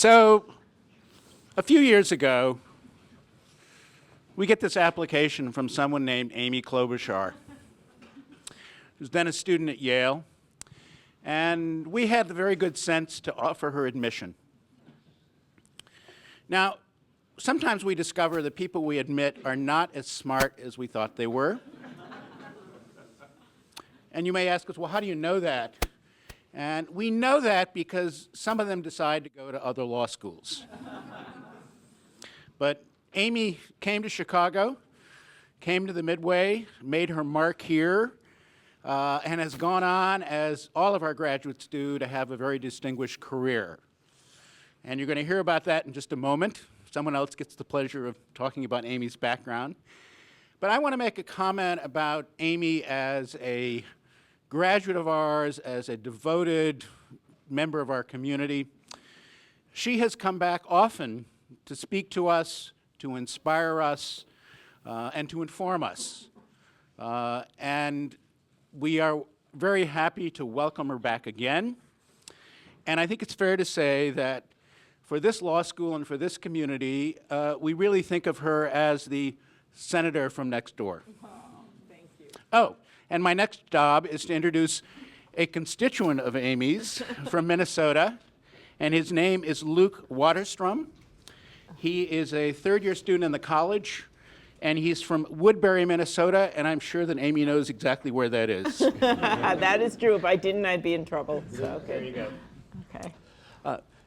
So, a few years ago, we get this application from someone named Amy Klobuchar, who's then a student at Yale, and we had the very good sense to offer her admission. Now, sometimes we discover that people we admit are not as smart as we thought they were. And you may ask us, well, how do you know that? And we know that because some of them decide to go to other law schools. But Amy came to Chicago, came to the Midway, made her mark here, and has gone on, as all of our graduates do, to have a very distinguished career. And you're going to hear about that in just a moment. Someone else gets the pleasure of talking about Amy's background. But I want to make a comment about Amy as a graduate of ours, as a devoted member of our community. She has come back often to speak to us, to inspire us, and to inform us. And we are very happy to welcome her back again. And I think it's fair to say that for this law school and for this community, we really think of her as the senator from next door. Oh, thank you. Oh, and my next job is to introduce a constituent of Amy's from Minnesota, and his name is Luke Waterstrom. He is a third-year student in the college, and he's from Woodbury, Minnesota, and I'm sure that Amy knows exactly where that is. That is true. If I didn't, I'd be in trouble. So, okay. There you go. Okay.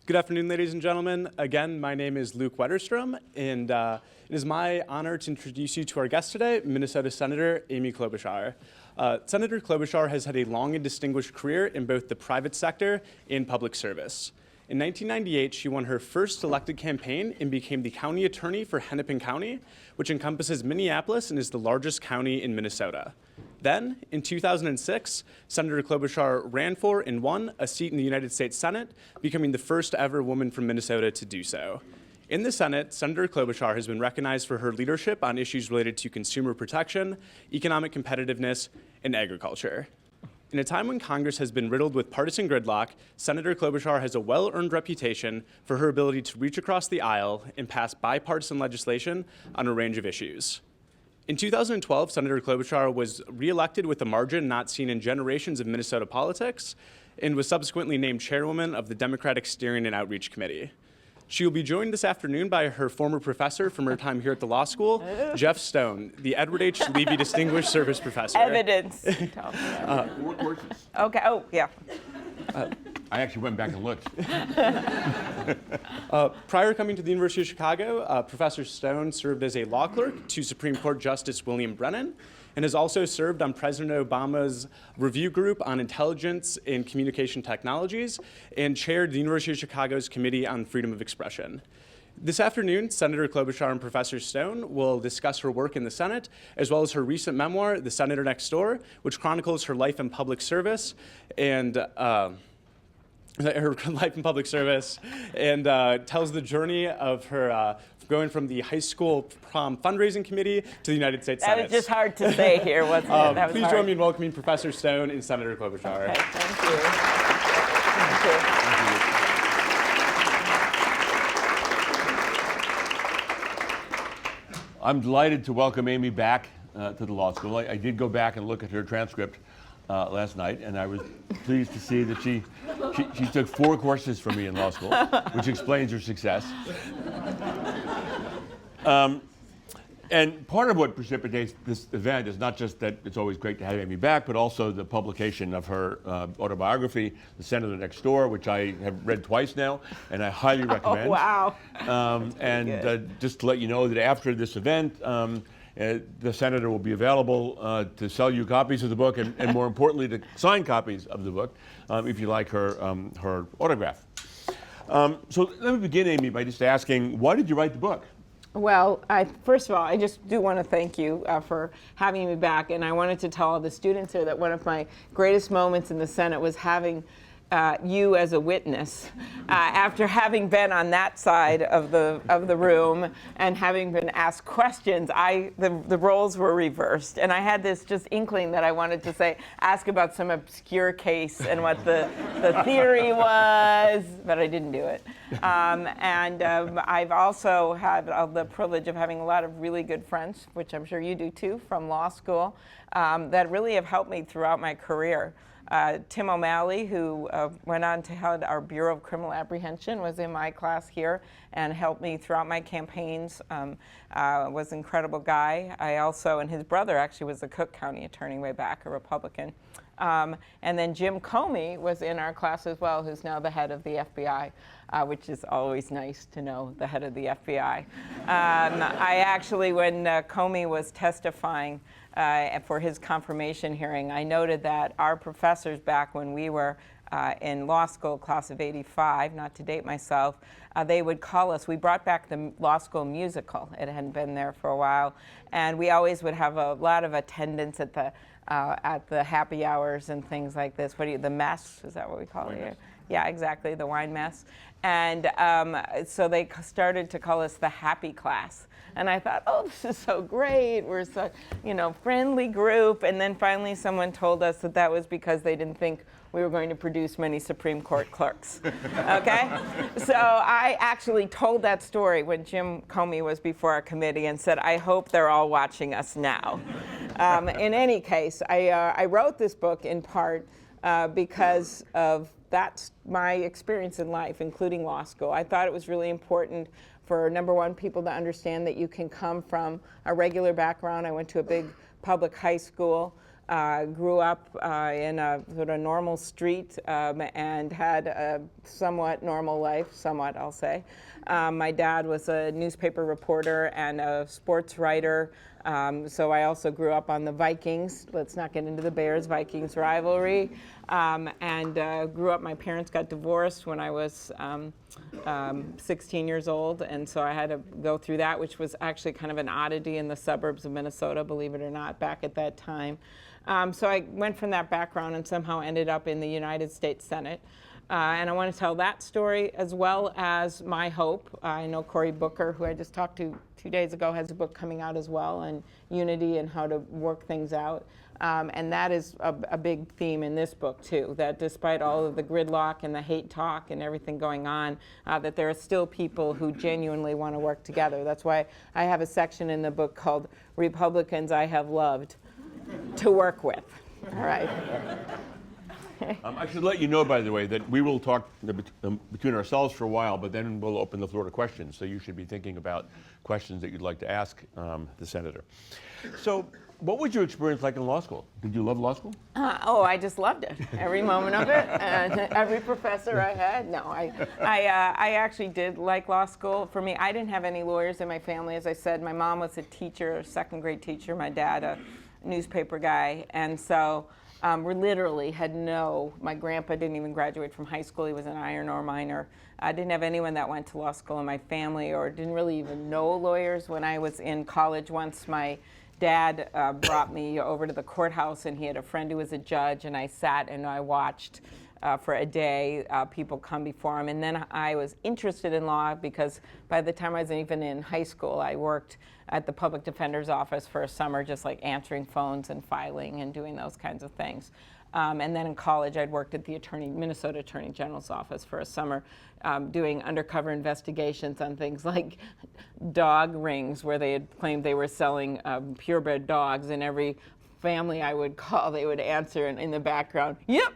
Good afternoon, ladies and gentlemen. Again, my name is Luke Wetterstrom, and it is my honor to introduce you to our guest today, Minnesota Senator Amy Klobuchar. Senator Klobuchar has had a long and distinguished career in both the private sector and public service. In 1998, she won her first elected campaign and became the county attorney for Hennepin County, which encompasses Minneapolis and is the largest county in Minnesota. Then, in 2006, Senator Klobuchar ran for and won a seat in the United States Senate, becoming the first ever woman from Minnesota to do so. In the Senate, Senator Klobuchar has been recognized for her leadership on issues related to consumer protection, economic competitiveness, and agriculture. In a time when Congress has been riddled with partisan gridlock, Senator Klobuchar has a well-earned reputation for her ability to reach across the aisle and pass bipartisan legislation on a range of issues. In 2012, Senator Klobuchar was reelected with a margin not seen in generations of Minnesota politics and was subsequently named chairwoman of the Democratic Steering and Outreach Committee. She will be joined this afternoon by her former professor from her time here at the law school, Jeff Stone, the Edward H. Levy Distinguished Service Professor. Evidence. Horses. Okay. Oh, yeah. I actually went back and looked. Prior to coming to the University of Chicago, Professor Stone served as a law clerk to Supreme Court Justice William Brennan and has also served on President Obama's review group on intelligence and communication technologies and chaired the University of Chicago's Committee on Freedom of Expression. This afternoon, Senator Klobuchar and Professor Stone will discuss her work in the Senate, as well as her recent memoir, The Senator Next Door, which chronicles her life in public service and tells the journey of her going from the high school prom fundraising committee to the United States Senate. That was just hard to say here, wasn't it? That was please hard. join me in welcoming Professor Stone and Senator Klobuchar. Okay, thank you. Thank you. I'm delighted to welcome Amy back to the law school. I did go back and look at her transcript last night, and I was pleased to see that she took 4 courses from me in law school, which explains her success. And part of what precipitates this event is not just that it's always great to have Amy back, but also the publication of her autobiography, The Senator Next Door, which I have read twice now, and I highly recommend. Oh, wow. Just to let you know that after this event, the Senator will be available to sell you copies of the book and more importantly, to sign copies of the book if you like her autograph. So let me begin, Amy, by just asking, why did you write the book? Well, first of all, I just do want to thank you for having me back. And I wanted to tell all the students here that one of my greatest moments in the Senate was having you as a witness, after having been on that side of the room and having been asked questions. The roles were reversed, and I had this just inkling that I wanted to ask about some obscure case and what the theory was, but I didn't do it. I've also had the privilege of having a lot of really good friends, which I'm sure you do too, from law school, that really have helped me throughout my career. Tim O'Malley, who went on to head our Bureau of Criminal Apprehension, was in my class here and helped me throughout my campaigns. Was an incredible guy. I also, and his brother actually was the Cook County attorney way back, a Republican. And then Jim Comey was in our class as well, who's now the head of the FBI, which is always nice to know, the head of the FBI. I actually, when Comey was testifying for his confirmation hearing, I noted that our professors back when we were in law school, class of '85, not to date myself, they would call us. We brought back the law school musical. It hadn't been there for a while. And we always would have a lot of attendance at the happy hours and things like this. The mess, is that what we call it here? Yeah, exactly, the wine mess. And so they started to call us the happy class. And I thought, oh, this is so great. We're such, friendly group. And then finally someone told us that was because they didn't think we were going to produce many Supreme Court clerks. Okay? So I actually told that story when Jim Comey was before our committee and said, I hope they're all watching us now. In any case, I wrote this book in part because of that's my experience in life, including law school. I thought it was really important for, number one, people to understand that you can come from a regular background. I went to a big public high school, grew up in a sort of normal street, and had a somewhat normal life, somewhat I'll say. My dad was a newspaper reporter and a sports writer. So I also grew up on the Vikings. Let's not get into the Bears-Vikings rivalry. Grew up, my parents got divorced when I was 16 years old, and so I had to go through that, which was actually kind of an oddity in the suburbs of Minnesota, believe it or not, back at that time. So I went from that background and somehow ended up in the United States Senate. And I want to tell that story as well as my hope. I know Cory Booker, who I just talked to 2 days ago, has a book coming out as well on unity and how to work things out. And that is a big theme in this book too, that despite all of the gridlock and the hate talk and everything going on, that there are still people who genuinely want to work together. That's why I have a section in the book called Republicans I Have Loved to Work With. All right. I should let you know, by the way, that we will talk between ourselves for a while, but then we'll open the floor to questions. So you should be thinking about questions that you'd like to ask the senator. So what was your experience like in law school? Did you love law school? I just loved it. Every moment of it, and every professor I had. No, I actually did like law school. For me, I didn't have any lawyers in my family. As I said, my mom was a teacher, a second grade teacher. My dad, a newspaper guy. And so we literally had my grandpa didn't even graduate from high school. He was an iron ore miner. I didn't have anyone that went to law school in my family or didn't really even know lawyers. When I was in college once, my dad brought me over to the courthouse, and he had a friend who was a judge, and I sat and I watched for a day people come before him. And then I was interested in law because by the time I was even in high school, I worked at the public defender's office for a summer, just like answering phones and filing and doing those kinds of things. And then in college, I'd worked at the Minnesota Attorney General's office for a summer, doing undercover investigations on things like dog rings, where they had claimed they were selling purebred dogs, and every family I would call, they would answer, and in the background, yep,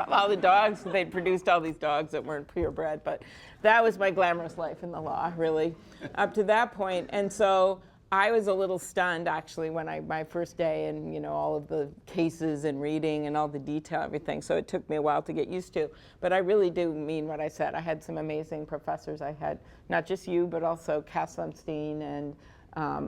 all the dogs. They'd produced all these dogs that weren't purebred, but that was my glamorous life in the law, really, up to that point. And so I was a little stunned, actually, when my first day, and all of the cases and reading and all the detail, everything. So it took me a while to get used to. But I really do mean what I said. I had some amazing professors. I had not just you, but also Cass Lemstein, and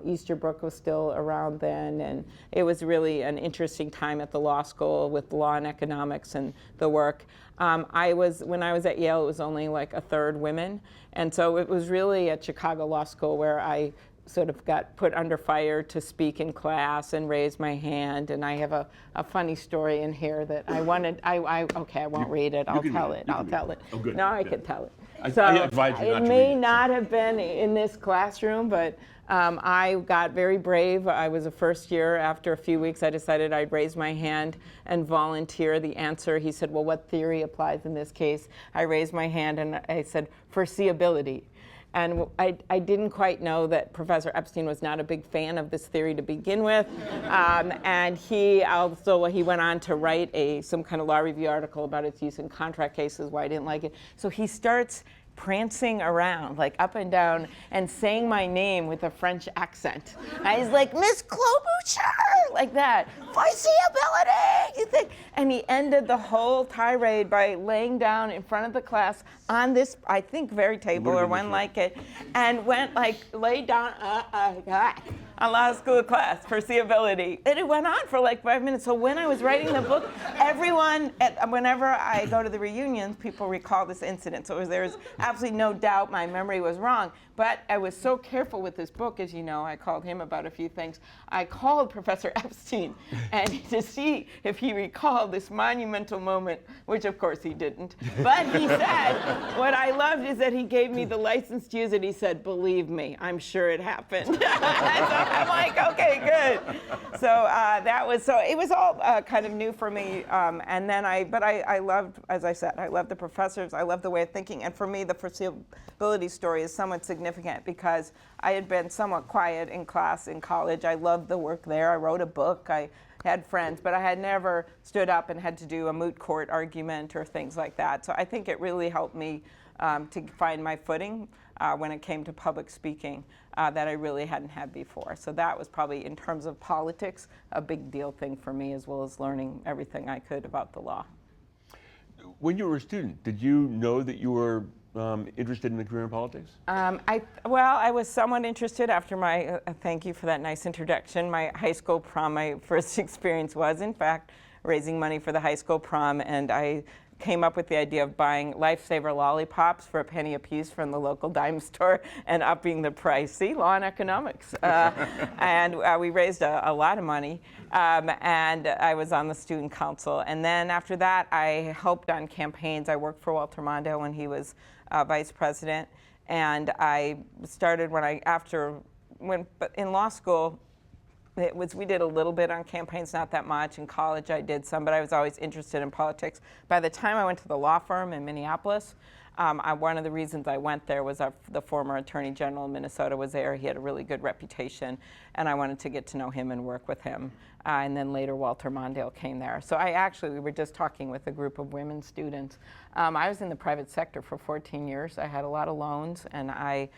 Easterbrook was still around then. And it was really an interesting time at the law school with law and economics and the work. When I was at Yale, it was only like a third women. And so it was really at Chicago Law School where I sort of got put under fire to speak in class and raise my hand. And I have a funny story in here that I wanted, okay, I won't read it, I'll tell it. Oh, good. No, I Yeah. can tell it. I So advise you not it to may read it, not have been in this classroom, but I got very brave. I was a first year. After a few weeks, I decided I'd raise my hand and volunteer the answer. He said, well, what theory applies in this case? I raised my hand and I said, foreseeability. And I didn't quite know that Professor Epstein was not a big fan of this theory to begin with. And he went on to write some kind of law review article about its use in contract cases, why I didn't like it. So he starts prancing around, like up and down, and saying my name with a French accent. And he's like, Miss Klobuchar, like that. Foreseeability, you think? And he ended the whole tirade by laying down in front of the class on this, I think, very table or one like it, and went like, laid down on law school class, foreseeability. And it went on for like 5 minutes. So when I was writing the book, whenever I go to the reunions, people recall this incident. So there was absolutely no doubt my memory was wrong. But I was so careful with this book, as you know, I called him about a few things. I called Professor Epstein and to see if he recalled this monumental moment, which of course he didn't. But he said, what I loved is that he gave me the license to use it. He said, believe me, I'm sure it happened. So I'm like, okay, good. So it was all kind of new for me. And then I loved, as I said, I loved the professors. I loved the way of thinking. And for me, the foreseeability story is somewhat significant because I had been somewhat quiet in class in college. I loved the work there. I wrote a book. I had friends, but I had never stood up and had to do a moot court argument or things like that. So I think it really helped me to find my footing when it came to public speaking that I really hadn't had before. So that was probably, in terms of politics, a big deal thing for me, as well as learning everything I could about the law. When you were a student, did you know that you were interested in a career in politics? I was somewhat interested after my, thank you for that nice introduction. My high school prom, my first experience was, in fact, raising money for the high school prom, and I came up with the idea of buying Lifesaver lollipops for a penny a piece from the local dime store and upping the price. See, law and economics. And we raised a lot of money, and I was on the student council. And then after that, I helped on campaigns. I worked for Walter Mondale when he was vice president, and I started in law school. We did a little bit on campaigns, not that much. In college, I did some, but I was always interested in politics. By the time I went to the law firm in Minneapolis, one of the reasons I went there was the former Attorney General of Minnesota was there. He had a really good reputation, and I wanted to get to know him and work with him. And then later, Walter Mondale came there. So we were just talking with a group of women students. I was in the private sector for 14 years. I had a lot of loans, and I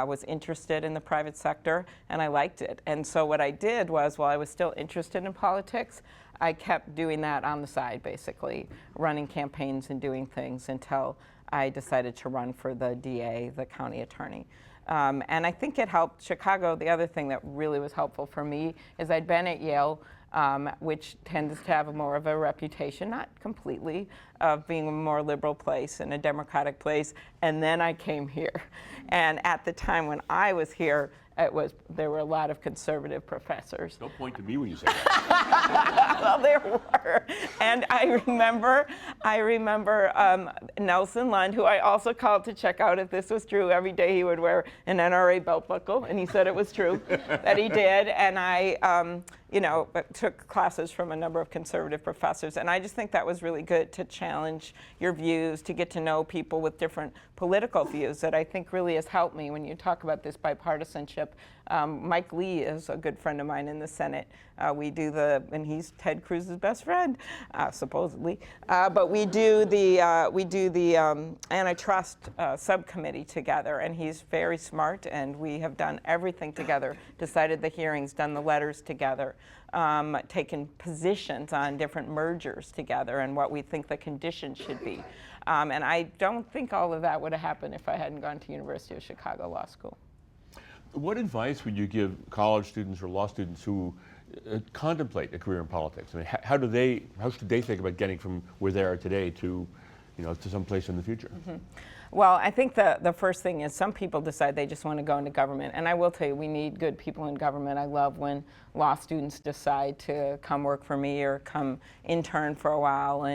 was interested in the private sector, and I liked it. And so what I did was, while I was still interested in politics, I kept doing that on the side, basically, running campaigns and doing things until I decided to run for the DA, the county attorney. And I think it helped Chicago. The other thing that really was helpful for me is I'd been at Yale, which tends to have more of a reputation, not completely, of being a more liberal place and a democratic place. And then I came here. And at the time when I was here, there were a lot of conservative professors. Don't point to me when you say that. Well, there were. And I remember Nelson Lund, who I also called to check out if this was true. Every day he would wear an NRA belt buckle, and he said it was true that he did. And I took classes from a number of conservative professors. And I just think that was really good to challenge your views, to get to know people with different political views that I think really has helped me when you talk about this bipartisanship. Mike Lee is a good friend of mine in the Senate. And he's Ted Cruz's best friend, supposedly. But we do the antitrust subcommittee together, and he's very smart, and we have done everything together, decided the hearings, done the letters together, taken positions on different mergers together and what we think the conditions should be. And I don't think all of that would have happened if I hadn't gone to University of Chicago Law School. What advice would you give college students or law students who contemplate a career in politics? I mean, how should they think about getting from where they are today to some place in the future? Mm-hmm. Well, I think the first thing is some people decide they just want to go into government. And I will tell you, we need good people in government. I love when law students decide to come work for me or come intern for a while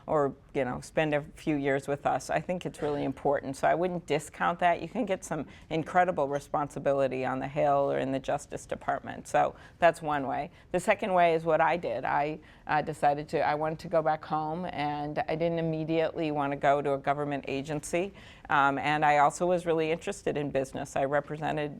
or spend a few years with us. I think it's really important. So I wouldn't discount that. You can get some incredible responsibility on the Hill or in the Justice Department. So that's one way. The second way is what I did. I decided I wanted to go back home, and I didn't immediately want to go to a government agency. And I also was really interested in business. I represented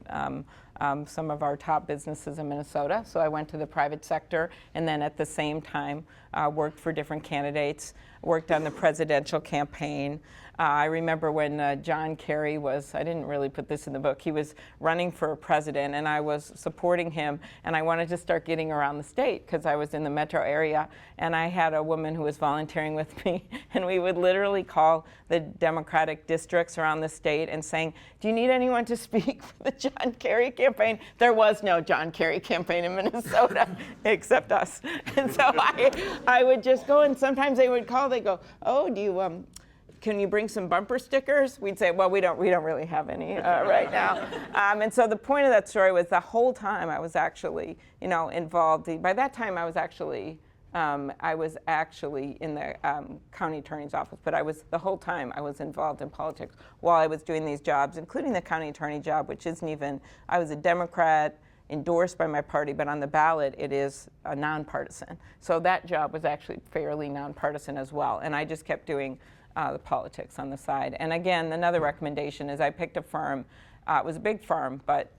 some of our top businesses in Minnesota, so I went to the private sector, and then at the same time worked for different candidates, worked on the presidential campaign. I remember when John Kerry I didn't really put this in the book, he was running for president, and I was supporting him, and I wanted to start getting around the state because I was in the metro area, and I had a woman who was volunteering with me, and we would literally call the Democratic districts around the state and saying, do you need anyone to speak for the John Kerry campaign? There was no John Kerry campaign in Minnesota except us. And so I would just go, and sometimes they would call, they go, oh, do you, can you bring some bumper stickers? We'd say, well, we don't really have any right now. And so the point of that story was the whole time I was actually, involved. By that time, I was actually in the county attorney's office, but the whole time I was involved in politics while I was doing these jobs, including the county attorney job, which isn't even, I was a Democrat, endorsed by my party, but on the ballot it is a nonpartisan. So that job was actually fairly nonpartisan as well, and I just kept doing the politics on the side. And again, another recommendation is I picked a firm. It was a big firm, but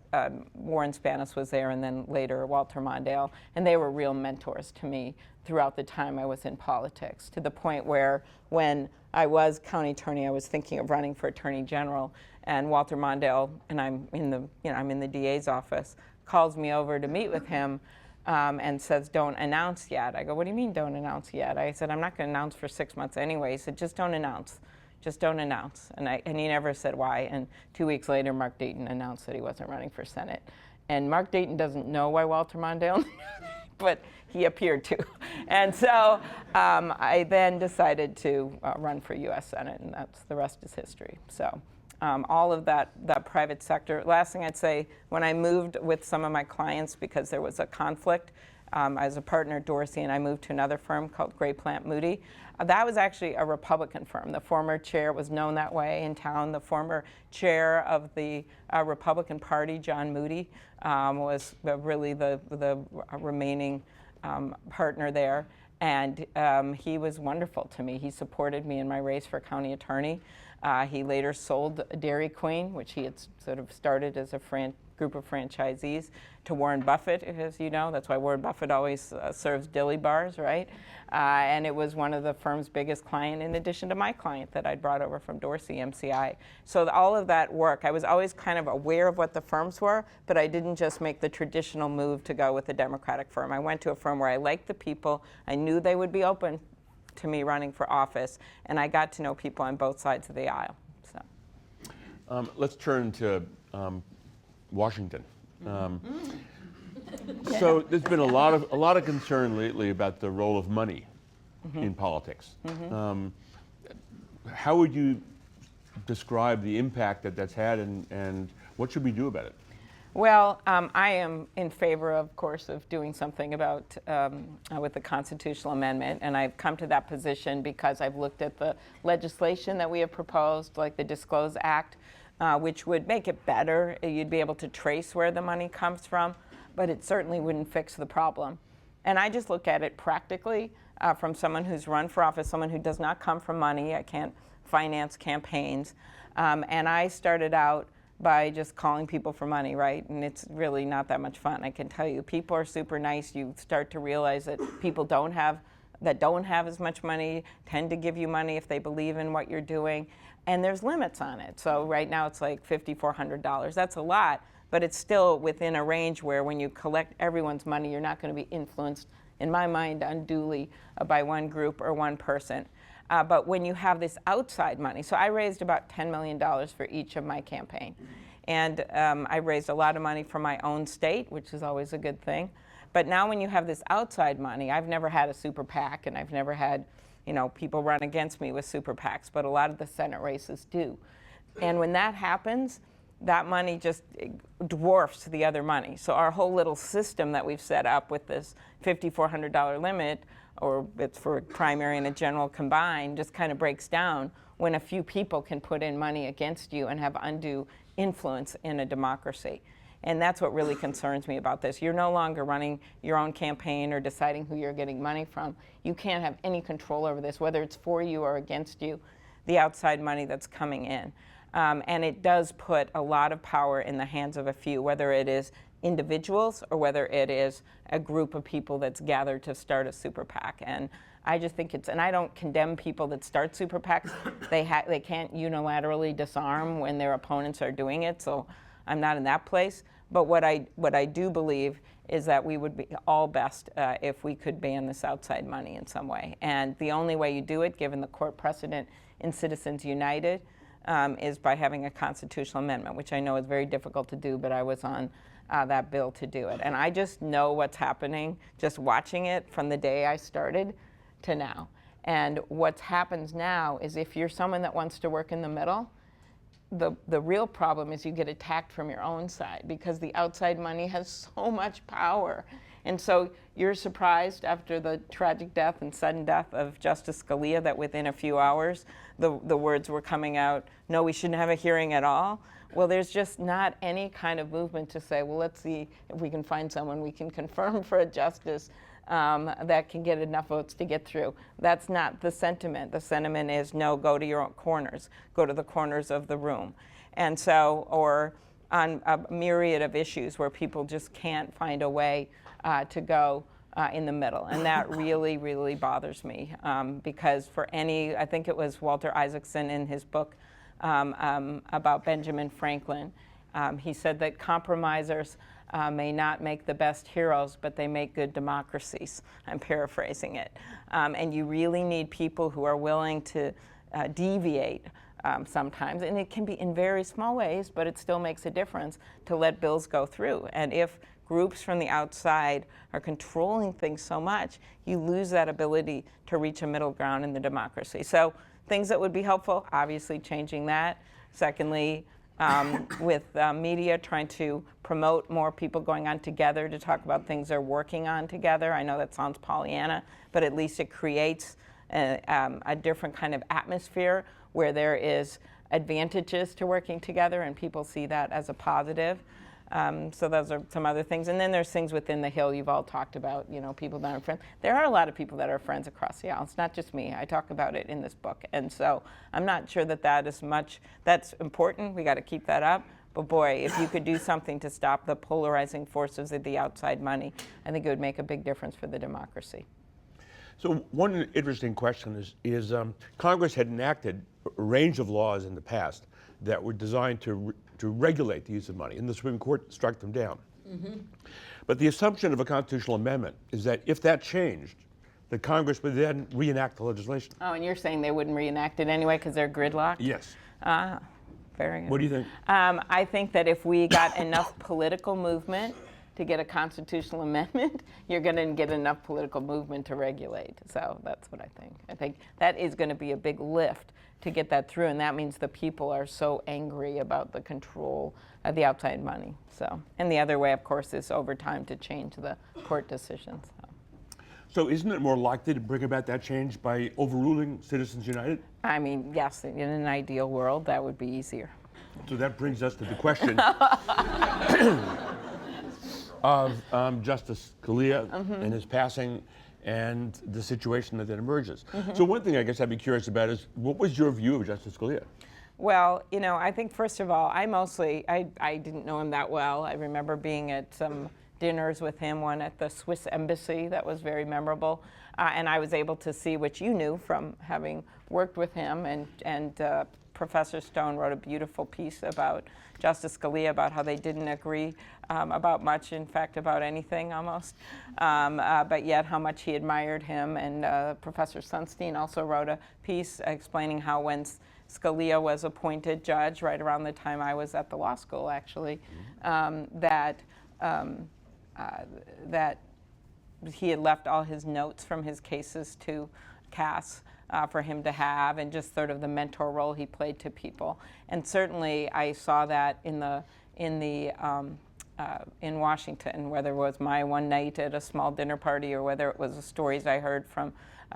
Warren Spanis was there, and then later Walter Mondale, and they were real mentors to me throughout the time I was in politics, to the point where when I was county attorney, I was thinking of running for attorney general, and Walter Mondale, and I'm in the DA's office, calls me over to meet with him and says, don't announce yet. I go, what do you mean don't announce yet? I said, I'm not going to announce for 6 months anyway. He said, just don't announce. Just don't announce. And he never said why. And 2 weeks later, Mark Dayton announced that he wasn't running for Senate. And Mark Dayton doesn't know why Walter Mondale, but he appeared to. And so I then decided to run for U.S. Senate, and the rest is history. So all of that private sector. Last thing I'd say, when I moved with some of my clients because there was a conflict, I was a partner at Dorsey, and I moved to another firm called Gray Plant Moody. That was actually a Republican firm. The former chair was known that way in town. The former chair of the Republican Party, John Moody, was really the remaining partner there. And he was wonderful to me. He supported me in my race for county attorney. He later sold Dairy Queen, which he had sort of started as a group of franchisees, to Warren Buffett, as you know. That's why Warren Buffett always serves dilly bars, right? And it was one of the firm's biggest client, in addition to my client that I'd brought over from Dorsey, MCI. So all of that work, I was always kind of aware of what the firms were, but I didn't just make the traditional move to go with a Democratic firm. I went to a firm where I liked the people, I knew they would be open to me running for office, and I got to know people on both sides of the aisle. So, let's turn to Washington. So there's been a lot of concern lately about the role of money in politics. How would you describe the impact that's had, and what should we do about it? Well, I am in favor, of course, of doing something about with the constitutional amendment, and I've come to that position because I've looked at the legislation that we have proposed, like the Disclose Act, which would make it better. You'd be able to trace where the money comes from, but it certainly wouldn't fix the problem. And I just look at it practically from someone who's run for office, someone who does not come from money. I can't finance campaigns. And I started out by just calling people for money, right? And it's really not that much fun, I can tell you. People are super nice. You start to realize that people don't have as much money tend to give you money if they believe in what you're doing. And there's limits on it. So right now it's like $5,400. That's a lot, but it's still within a range where when you collect everyone's money, you're not going to be influenced, in my mind, unduly by one group or one person. But when you have this outside money, so I raised about $10 million for each of my campaign. And I raised a lot of money from my own state, which is always a good thing. But now when you have this outside money, I've never had a super PAC, and I've never had people run against me with super PACs, but a lot of the Senate races do. And when that happens, that money just dwarfs the other money. So our whole little system that we've set up with this $5,400 limit, or it's for a primary and a general combined, just kind of breaks down when a few people can put in money against you and have undue influence in a democracy. And that's what really concerns me about this. You're no longer running your own campaign or deciding who you're getting money from. You can't have any control over this, whether it's for you or against you, the outside money that's coming in. And it does put a lot of power in the hands of a few, whether it is individuals or whether it is a group of people that's gathered to start a super PAC. And I just think and I don't condemn people that start super PACs. They can't unilaterally disarm when their opponents are doing it, so I'm not in that place. But what I do believe is that we would be all best if we could ban this outside money in some way. And the only way you do it, given the court precedent in Citizens United, is by having a constitutional amendment, which I know is very difficult to do, but I was on that bill to do it. And I just know what's happening, just watching it from the day I started to now. And what happens now is if you're someone that wants to work in the middle, the real problem is you get attacked from your own side because the outside money has so much power. And so you're surprised after the tragic death and sudden death of Justice Scalia that within a few hours the words were coming out, no, we shouldn't have a hearing at all. Well, there's just not any kind of movement to say, well, let's see if we can find someone we can confirm for a justice that can get enough votes to get through. That's not the sentiment. The sentiment is, no, go to your own corners. Go to the corners of the room. And so, or on a myriad of issues where people just can't find a way to go in the middle. And that really, really bothers me because I think it was Walter Isaacson in his book about Benjamin Franklin, he said that compromisers may not make the best heroes, but they make good democracies. I'm paraphrasing it. And you really need people who are willing to deviate sometimes, and it can be in very small ways, but it still makes a difference to let bills go through. And if groups from the outside are controlling things so much, you lose that ability to reach a middle ground in the democracy. So things that would be helpful, obviously changing that. Secondly, with media trying to promote more people going on together to talk about things they're working on together. I know that sounds Pollyanna, but at least it creates a different kind of atmosphere where there is advantages to working together and people see that as a positive. So those are some other things. And then there's things within the Hill you've all talked about, people that are friends. There are a lot of people that are friends across the aisle. It's not just me. I talk about it in this book. And so I'm not sure that's important. We got to keep that up. But boy, if you could do something to stop the polarizing forces of the outside money, I think it would make a big difference for the democracy. So one interesting question is Congress had enacted a range of laws in the past that were designed to regulate the use of money, and the Supreme Court struck them down. Mm-hmm. But the assumption of a constitutional amendment is that if that changed, the Congress would then reenact the legislation. Oh, and you're saying they wouldn't reenact it anyway because they're gridlocked? Yes. Very good. What do you think? I think that if we got enough political movement to get a constitutional amendment, you're going to get enough political movement to regulate. So that's what I think. I think that is going to be a big lift to get that through, and that means the people are so angry about the control of the outside money. So, and the other way, of course, is over time to change the court decisions. So isn't it more likely to bring about that change by overruling Citizens United? I mean, yes, in an ideal world, that would be easier. So that brings us to the question of Justice Scalia and his passing and the situation that emerges. So one thing I guess I'd be curious about is, what was your view of Justice Scalia? Well, I think first of all, I didn't know him that well. I remember being at some dinners with him, one at the Swiss embassy that was very memorable. And I was able to see what you knew from having worked with him, and Professor Stone wrote a beautiful piece about Justice Scalia, about how they didn't agree about much, in fact, about anything almost, but yet how much he admired him. And Professor Sunstein also wrote a piece explaining how when Scalia was appointed judge, right around the time I was at the law school, actually, that he had left all his notes from his cases to Cass, for him to have, and just sort of the mentor role he played to people. And certainly I saw that in Washington, whether it was my one night at a small dinner party or whether it was the stories I heard from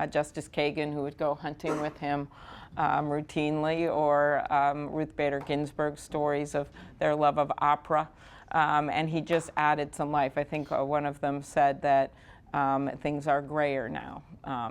Justice Kagan, who would go hunting with him routinely, or Ruth Bader Ginsburg's stories of their love of opera. And he just added some life. I think one of them said that things are grayer now,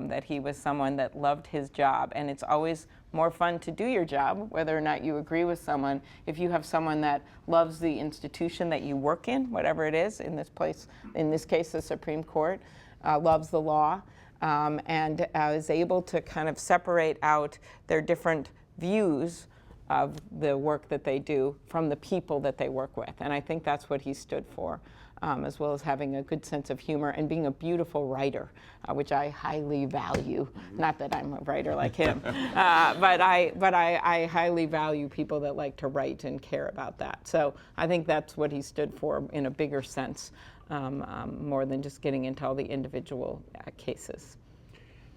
that he was someone that loved his job. And it's always more fun to do your job, whether or not you agree with someone, if you have someone that loves the institution that you work in, whatever it is, in this case, the Supreme Court, loves the law, and is able to kind of separate out their different views of the work that they do from the people that they work with. And I think that's what he stood for, as well as having a good sense of humor and being a beautiful writer, which I highly value. Not that I'm a writer like him, but I highly value people that like to write and care about that. So I think that's what he stood for in a bigger sense, more than just getting into all the individual cases.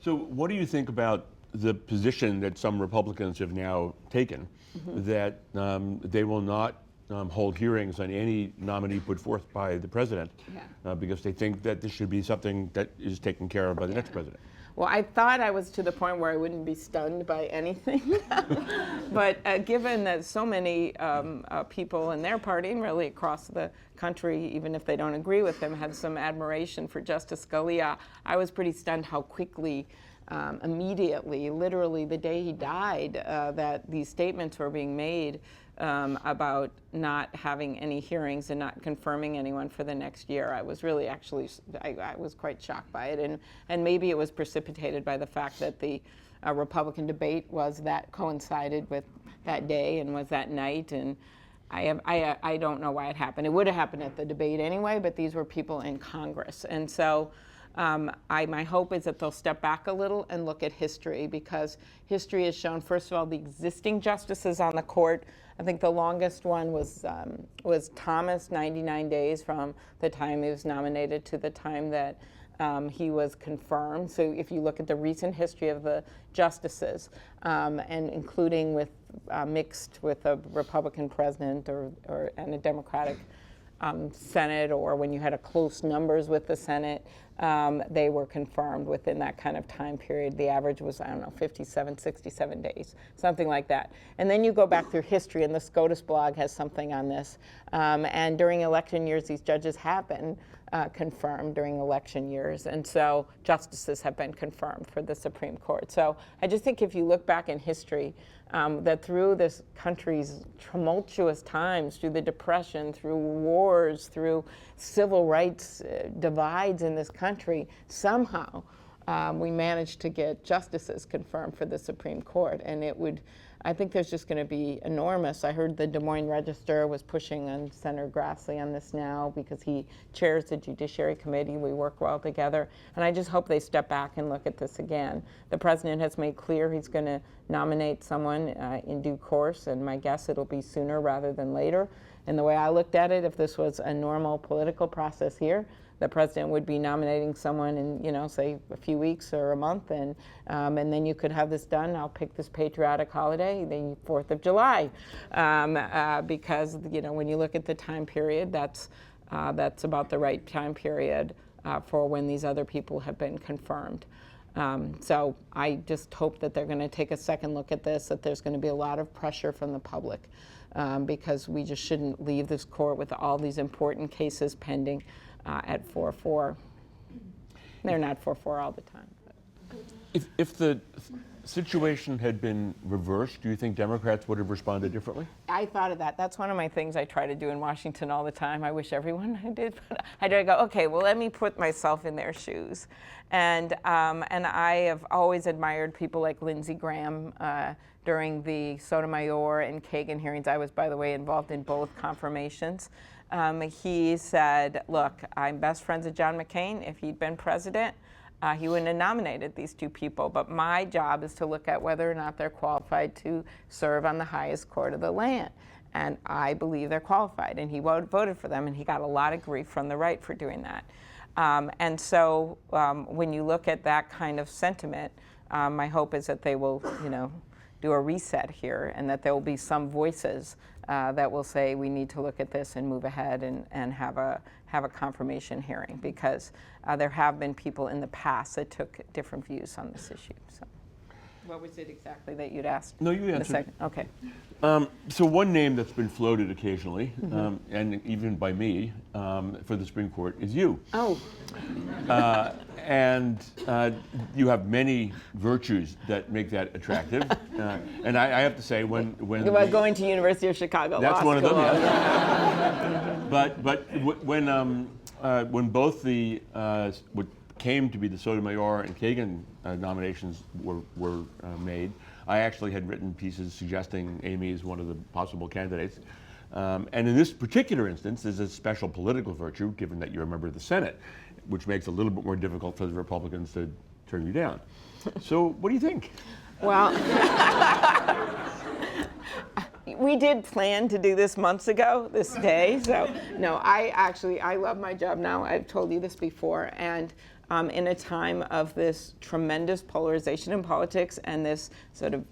So what do you think about the position that some Republicans have now taken, that they will not hold hearings on any nominee put forth by the president, because they think that this should be something that is taken care of by the next president? Well, I thought I was to the point where I wouldn't be stunned by anything. But given that so many people in their party and really across the country, even if they don't agree with him, had some admiration for Justice Scalia, I was pretty stunned how quickly, immediately, literally the day he died, that these statements were being made about not having any hearings and not confirming anyone for the next year. I was really I was quite shocked by it, and maybe it was precipitated by the fact that the Republican debate coincided with that day and was that night, and I don't know why it happened. It would have happened at the debate anyway, but these were people in Congress, and so my hope is that they'll step back a little and look at history, because history has shown, first of all, the existing justices on the court. I think the longest one was Thomas, 99 days from the time he was nominated to the time that he was confirmed. So if you look at the recent history of the justices, and including with mixed with a Republican president and a Democratic Senate, or when you had a close numbers with the Senate, they were confirmed within that kind of time period. The average was, 57, 67 days, something like that. And then you go back through history, and the SCOTUS blog has something on this. And during election years, these judges have been confirmed during election years. And so justices have been confirmed for the Supreme Court. So I just think if you look back in history, that through this country's tumultuous times, through the Depression, through wars, through civil rights divides in this country, somehow we managed to get justices confirmed for the Supreme Court. And I think there's just going to be enormous. I heard the Des Moines Register was pushing on Senator Grassley on this now, because he chairs the Judiciary Committee. We work well together. And I just hope they step back and look at this again. The president has made clear he's going to nominate someone in due course, and my guess it'll be sooner rather than later. And the way I looked at it, if this was a normal political process here, the president would be nominating someone in, say, a few weeks or a month, and then you could have this done. I'll pick this patriotic holiday, the 4th of July, because when you look at the time period, that's about the right time period for when these other people have been confirmed. So I just hope that they're going to take a second look at this, that there's going to be a lot of pressure from the public, because we just shouldn't leave this court with all these important cases pending at 4-4. They're not 4-4 all the time. If the situation had been reversed, do you think Democrats would have responded differently? I thought of that. That's one of my things I try to do in Washington all the time. I wish everyone did, but I do go, okay, well, let me put myself in their shoes. And I have always admired people like Lindsey Graham during the Sotomayor and Kagan hearings. I was, by the way, involved in both confirmations. He said, look, I'm best friends with John McCain. If he'd been president, he wouldn't have nominated these two people. But my job is to look at whether or not they're qualified to serve on the highest court of the land. And I believe they're qualified. And he voted for them, and he got a lot of grief from the right for doing that. And so when you look at that kind of sentiment, my hope is that they will, do a reset here, and that there will be some voices that will say we need to look at this and move ahead and have a confirmation hearing, because there have been people in the past that took different views on this issue. So, what was it exactly that you'd asked? No, you answered. Okay. So one name that's been floated occasionally, and even by me, for the Supreme Court is you. Oh. And you have many virtues that make that attractive. And I have to say, when About going to University of Chicago that's Law one of them. School. Yeah. But when both the what came to be the Sotomayor and Kagan nominations were made, I actually had written pieces suggesting Amy is one of the possible candidates. And in this particular instance, there's a special political virtue, given that you're a member of the Senate, which makes it a little bit more difficult for the Republicans to turn you down. So what do you think? Well, we did plan to do this months ago, this day. So no, I love my job now. I've told you this before. And in a time of this tremendous polarization in politics and this sort of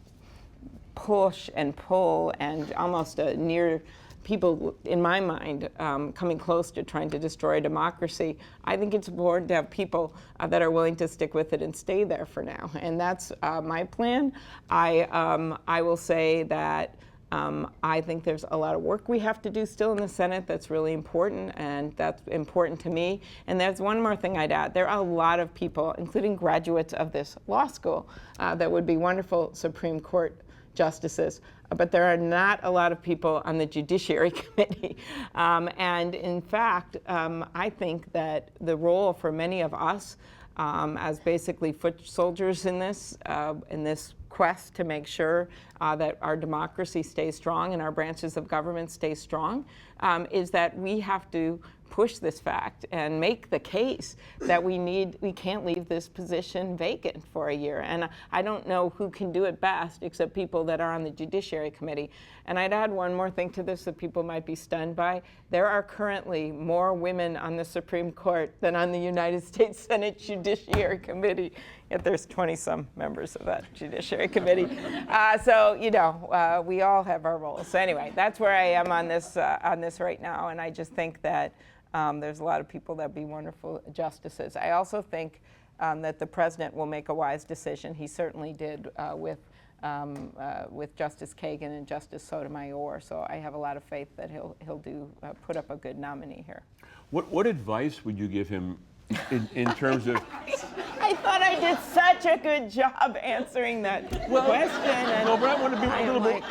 push and pull and almost a near people, in my mind, coming close to trying to destroy democracy, I think it's important to have people that are willing to stick with it and stay there for now. And that's my plan. I will say that I think there's a lot of work we have to do still in the Senate that's really important, and that's important to me. And there's one more thing I'd add. There are a lot of people, including graduates of this law school, that would be wonderful Supreme Court justices, but there are not a lot of people on the Judiciary Committee. And in fact, I think that the role for many of us as basically foot soldiers in this quest to make sure that our democracy stays strong and our branches of government stay strong, is that we have to push this fact and make the case that we can't leave this position vacant for a year. And I don't know who can do it best except people that are on the Judiciary Committee. And I'd add one more thing to this that people might be stunned by. There are currently more women on the Supreme Court than on the United States Senate Judiciary Committee. Yet there's 20-some members of that Judiciary Committee. So, we all have our roles. So anyway, that's where I am on this right now. And I just think that there's a lot of people that would be wonderful justices. I also think that the president will make a wise decision. He certainly did with Justice Kagan and Justice Sotomayor. So I have a lot of faith that he'll put up a good nominee here. What advice would you give him in terms of? I thought I did such a good job answering that question. And No, but I want to be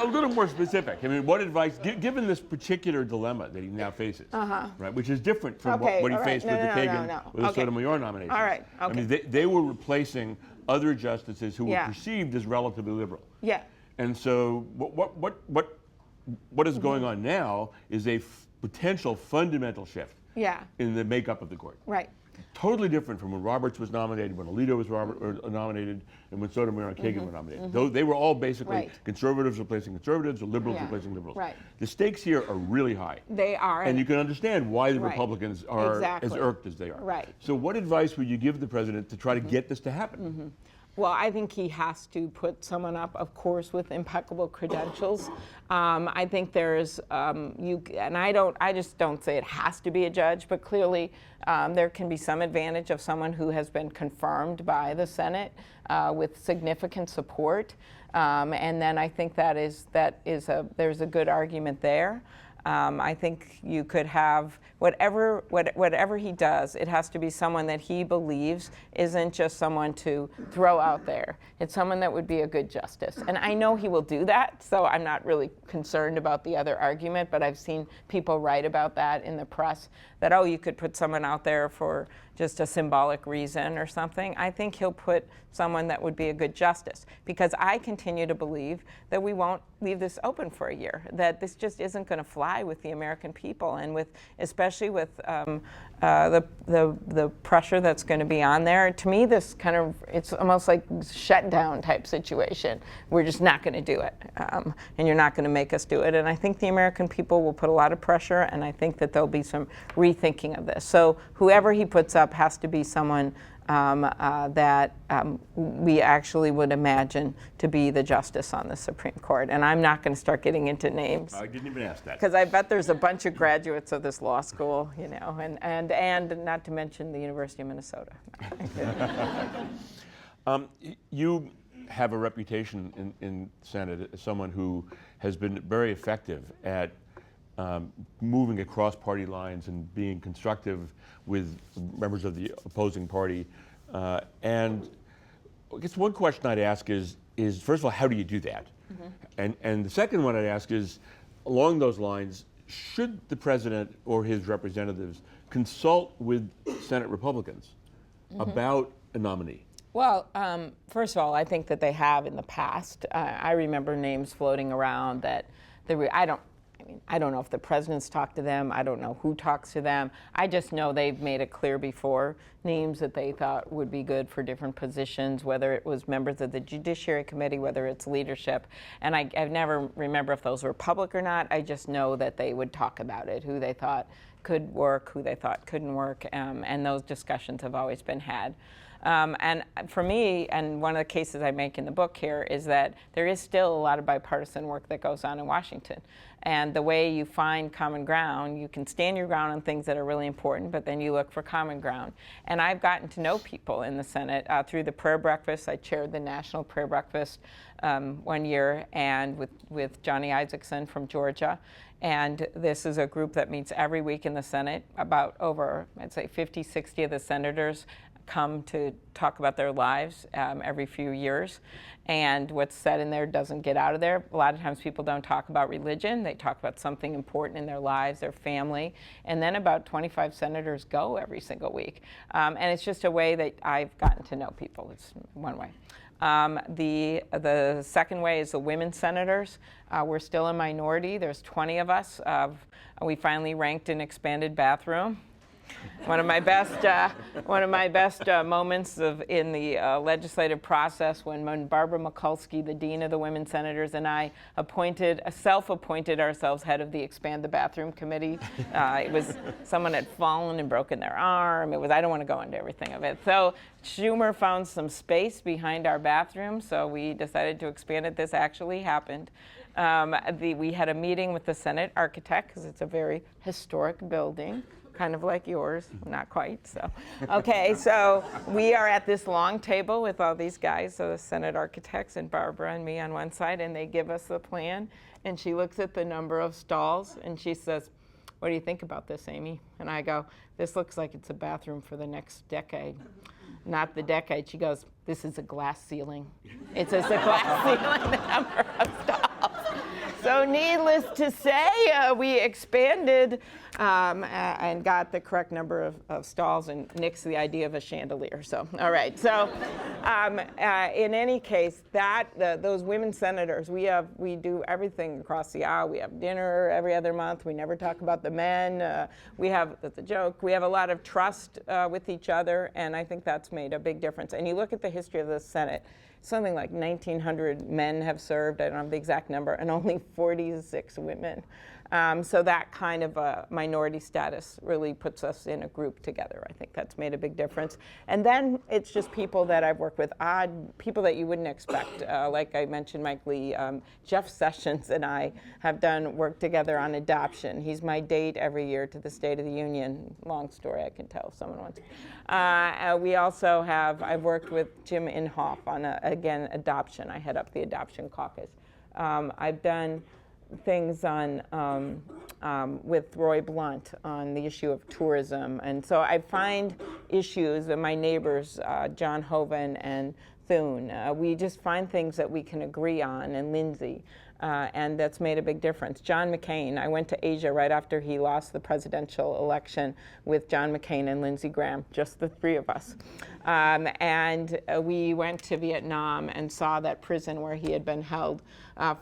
a little more specific. I mean, what advice, given this particular dilemma that he now faces, right, which is different from what he faced with the Kagan with the Sotomayor nomination. All right. Okay. I mean, they were replacing other justices who were perceived as relatively liberal. Yeah. And so what is going on now is a potential fundamental shift in the makeup of the court. Right. Totally different from when Roberts was nominated, when Alito was nominated, and when Sotomayor and Kagan were nominated. Though they were all basically conservatives replacing conservatives or liberals replacing liberals. Right. The stakes here are really high. They are. And you can understand why the Republicans are as irked as they are. Right. So what advice would you give the president to try to get this to happen? Well, I think he has to put someone up, of course, with impeccable credentials. I think there's, and I just don't say it has to be a judge, but clearly there can be some advantage of someone who has been confirmed by the Senate with significant support. And then I think there's a good argument there. I think you could have whatever he does, it has to be someone that he believes isn't just someone to throw out there. It's someone that would be a good justice. And I know he will do that, so I'm not really concerned about the other argument, but I've seen people write about that in the press, that, oh, you could put someone out there for just a symbolic reason or something. I think he'll put someone that would be a good justice, because I continue to believe that we won't leave this open for a year, that this just isn't going to fly with the American people, and especially with the pressure that's going to be on there. To me, this it's almost like shutdown type situation. We're just not going to do it, and you're not going to make us do it. And I think the American people will put a lot of pressure, and I think that there'll be some rethinking of this. So whoever he puts up has to be someone that we actually would imagine to be the justice on the Supreme Court. And I'm not going to start getting into names. I didn't even ask that. Because I bet there's a bunch of graduates of this law school, you know, and not to mention the University of Minnesota. You have a reputation in the Senate as someone who has been very effective at moving across party lines and being constructive with members of the opposing party. And I guess one question I'd ask is first of all, how do you do that? Mm-hmm. And the second one I'd ask is, along those lines, should the president or his representatives consult with Senate Republicans about a nominee? Well, first of all, I think that they have in the past. I remember names floating around that I don't know if the president's talked to them. I don't know who talks to them. I just know they've made it clear before names that they thought would be good for different positions, whether it was members of the Judiciary Committee, whether it's leadership. And I never remember if those were public or not. I just know that they would talk about it, who they thought could work, who they thought couldn't work, and those discussions have always been had. And for me, and one of the cases I make in the book here, is that there is still a lot of bipartisan work that goes on in Washington. And the way you find common ground, you can stand your ground on things that are really important, but then you look for common ground. And I've gotten to know people in the Senate through the prayer breakfast. I chaired the National Prayer Breakfast one year, and with Johnny Isaacson from Georgia. And this is a group that meets every week in the Senate. About over, I'd say, 50, 60 of the senators come to talk about their lives every few years. And what's said in there doesn't get out of there. A lot of times people don't talk about religion. They talk about something important in their lives, their family. And then about 25 senators go every single week. And it's just a way that I've gotten to know people. It's one way. The second way is the women senators. We're still a minority. There's 20 of us. We finally ranked an expanded bathroom. One of my best moments in the legislative process when Barbara Mikulski, the dean of the women senators, and I self-appointed ourselves head of the Expand the Bathroom Committee. It was someone had fallen and broken their arm. I don't want to go into everything of it. So Schumer found some space behind our bathroom, so we decided to expand it. This actually happened. We had a meeting with the Senate architect, because it's a very historic building. Kind of like yours, not quite. So, okay, so we are at this long table with all these guys, so the Senate architects and Barbara and me on one side, and they give us the plan, and she looks at the number of stalls, and she says, "What do you think about this, Amy?" And I go, "This looks like it's a bathroom for the next decade." Not the decade. She goes, "This is a glass ceiling. It's just a glass ceiling, the number of stalls." So needless to say, we expanded and got the correct number of stalls and nixed the idea of a chandelier. So, all right. So in any case, those women senators, we do everything across the aisle. We have dinner every other month. We never talk about the men. That's a joke. We have a lot of trust with each other, and I think that's made a big difference. And you look at the history of the Senate, something like 1,900 men have served, I don't have the exact number, and only 46 women. So that kind of a minority status really puts us in a group together. I think that's made a big difference. And then it's just people that I've worked with, odd people that you wouldn't expect. Like I mentioned, Mike Lee, Jeff Sessions and I have done work together on adoption. He's my date every year to the State of the Union. Long story, I can tell if someone wants. We also I've worked with Jim Inhofe on, again, adoption. I head up the adoption caucus. I've done things with Roy Blunt on the issue of tourism. And so I find issues, and my neighbors, John Hoven and Thune, we just find things that we can agree on, and Lindsay, and that's made a big difference. John McCain, I went to Asia right after he lost the presidential election with John McCain and Lindsey Graham, just the three of us. And we went to Vietnam and saw that prison where he had been held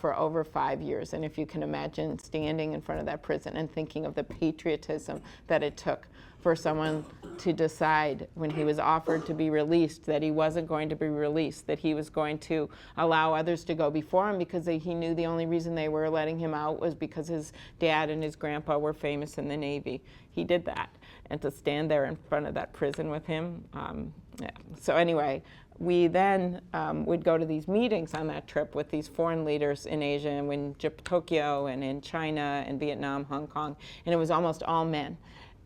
for over 5 years. And if you can imagine standing in front of that prison and thinking of the patriotism that it took for someone to decide when he was offered to be released that he wasn't going to be released, that he was going to allow others to go before him because he knew the only reason they were letting him out was because his dad and his grandpa were famous in the Navy. He did that. and to stand there in front of that prison with him. Yeah. So anyway, we then would go to these meetings on that trip with these foreign leaders in Asia, and in Tokyo, and in China, and Vietnam, Hong Kong, and it was almost all men.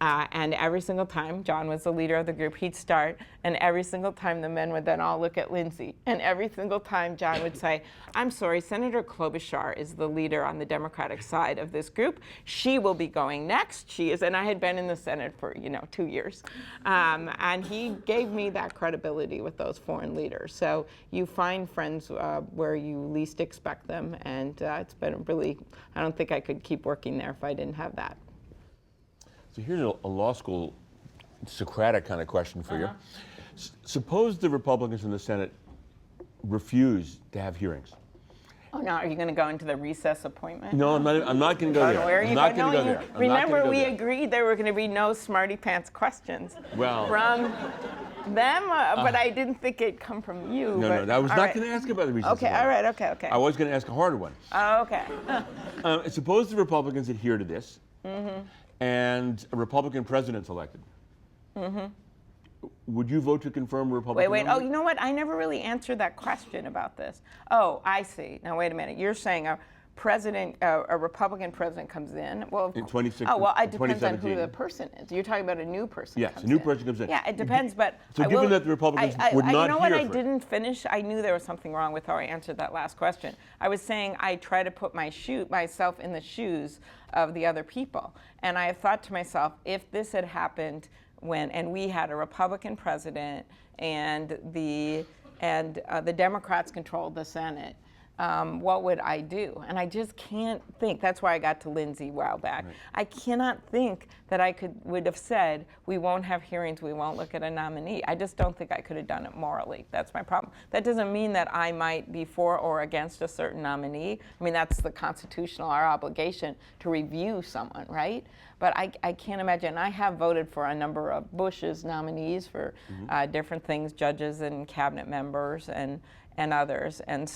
And every single time, John was the leader of the group, he'd start, and every single time the men would then all look at Lindsay. And every single time John would say, I'm sorry, Senator Klobuchar is the leader on the Democratic side of this group. She will be going next. She is, and I had been in the Senate for, 2 years. And he gave me that credibility with those foreign leaders. So you find friends where you least expect them, and it's been really, I don't think I could keep working there if I didn't have that. So here's a law school Socratic kind of question for you. Suppose the Republicans in the Senate refuse to have hearings. Oh, now are you going to go into the recess appointment? No, I'm not going to go there. Where are you I'm not going to go going? there. Remember, we agreed there were going to be no smarty pants questions from them, but I didn't think it'd come from you. No, I was not going to ask about the recess Okay, appointment. okay. I was going to ask a harder one. Oh, okay. Suppose the Republicans adhere to this, and a Republican president's elected. Would you vote to confirm a Republican Wait. nominee? Oh, you know what? I never really answered that question about this. Oh, I see. Now, wait a minute. You're saying a Republican president comes in. Well, in 2016. Oh, well, it depends on who 2017. the person is. You're talking about a new person. Yes, comes a new in. person comes in. Yeah, it depends, but So given that the Republicans would not you know what? hear I for it. didn't finish. I knew there was something wrong with how I answered that last question. I was saying I try to put myself in the shoes of the other people, and I have thought to myself, if this had happened and we had a Republican president and the Democrats controlled the Senate, what would I do? And I just can't think. That's why I got to Lindsay a while back. Right. I cannot think that I would have said, we won't have hearings, we won't look at a nominee. I just don't think I could have done it morally. That's my problem. That doesn't mean that I might be for or against a certain nominee. I mean, that's the our obligation to review someone, right? But I can't imagine. I have voted for a number of Bush's nominees for different things, judges and cabinet members and others. And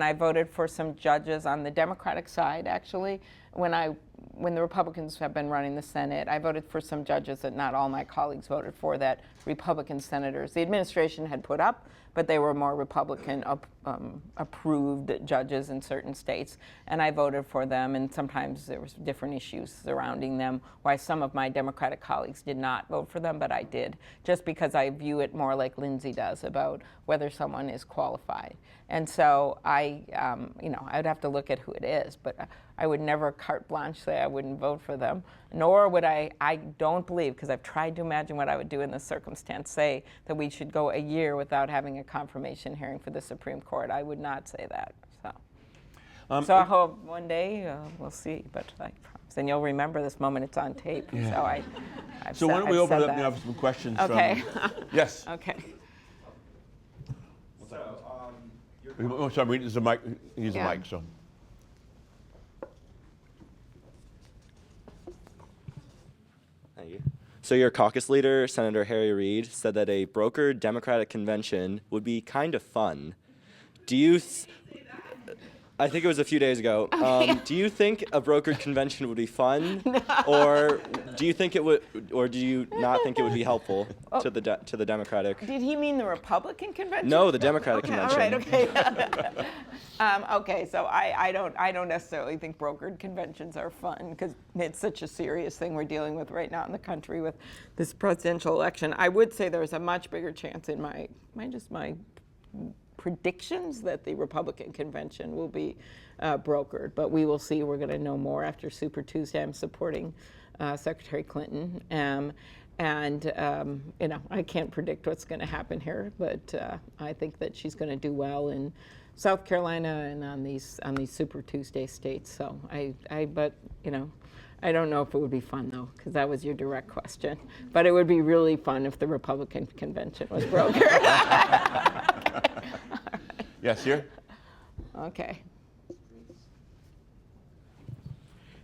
I voted for some judges on the Democratic side, actually. When the Republicans have been running the Senate, I voted for some judges that not all my colleagues voted for, that Republican senators, the administration had put up, but they were more Republican approved judges in certain states, and I voted for them, and sometimes there was different issues surrounding them, why some of my Democratic colleagues did not vote for them, but I did, just because I view it more like Lindsay does about whether someone is qualified. And so I'd have to look at who it is, but I would never carte blanche say I wouldn't vote for them, nor would I don't believe, because I've tried to imagine what I would do in this circumstance, say that we should go a year without having a confirmation hearing for the Supreme Court. I would not say that. So I hope one day we'll see, but I promise. And you'll remember this moment, it's on tape. Yeah. So why don't we open it up now for some questions Okay. from... Yes. Okay. Oh, sorry, there's a mic. Use the mic, so. Thank you. So your caucus leader, Senator Harry Reid, said that a brokered Democratic convention would be kind of fun. I think it was a few days ago. Do you think a brokered convention would be fun, or do you think it would, or do you not think it would be helpful to the Democratic? Did he mean the Republican convention? No, the Democratic convention. All right. Okay. Okay. So I don't necessarily think brokered conventions are fun, because it's such a serious thing we're dealing with right now in the country with this presidential election. I would say there's a much bigger chance in my predictions that the Republican convention will be brokered, but we will see. We're going to know more after Super Tuesday. I'm supporting Secretary Clinton, I can't predict what's going to happen here, but I think that she's going to do well in South Carolina and on these Super Tuesday states. So I don't know if it would be fun, though, because that was your direct question. But it would be really fun if the Republican convention was brokered. Yes, here. Okay.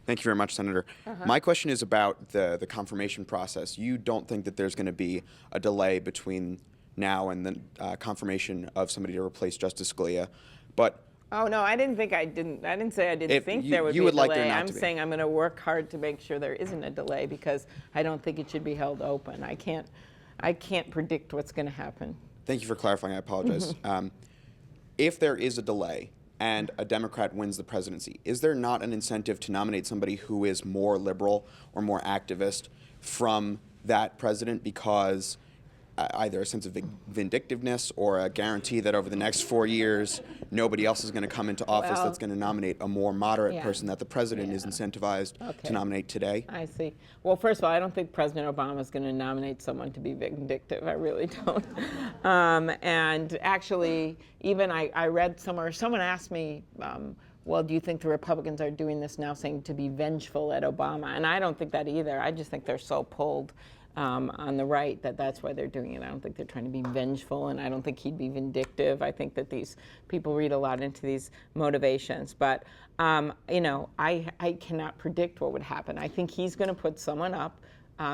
Thank you very much, Senator. My question is about the confirmation process. You don't think that there's going to be a delay between now and the confirmation of somebody to replace Justice Scalia, but Oh no, I didn't say I didn't If think you- there would you be would a like there delay. not I'm to be. saying I'm going to work hard to make sure there isn't a delay because I don't think it should be held open. I can't predict what's going to happen. Thank you for clarifying. I apologize. If there is a delay and a Democrat wins the presidency, is there not an incentive to nominate somebody who is more liberal or more activist from that president because either a sense of vindictiveness or a guarantee that over the next 4 years nobody else is going to come into office Well, that's going to nominate a more moderate yeah. person that the president is incentivized to nominate today? I see. Well, first of all, I don't think President Obama is going to nominate someone to be vindictive. I really don't. And actually, even I read somewhere, someone asked me, well, do you think the Republicans are doing this now, saying to be vengeful at Obama? And I don't think that either. I just think they're so pulled on the right that's why they're doing it. I don't think they're trying to be vengeful, and I don't think he'd be vindictive. I think that these people read a lot into these motivations. But, I cannot predict what would happen. I think he's going to put someone up,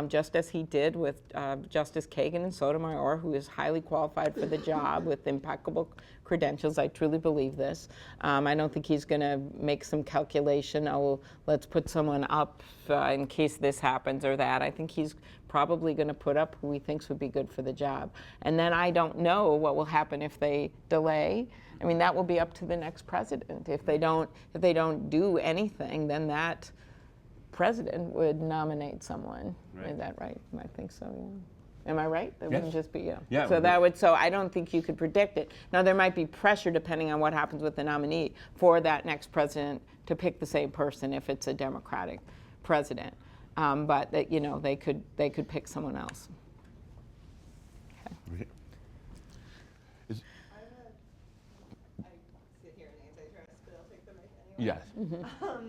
just as he did with Justice Kagan and Sotomayor, who is highly qualified for the job with impeccable credentials. I truly believe this. I don't think he's going to make some calculation, let's put someone up in case this happens or that. I think he's probably going to put up who he thinks would be good for the job. And then I don't know what will happen if they delay. I mean, that will be up to the next president. If they don't do anything, then that president would nominate someone. Right. Is that right? I think so, yeah. Am I right? That Yes. wouldn't just be, yeah. Yeah, So I don't think you could predict it. Now, there might be pressure, depending on what happens with the nominee, for that next president to pick the same person if it's a Democratic president. But that, they could pick someone else. Okay. I sit here in antitrust, but I'll take the mic anyway. Yes.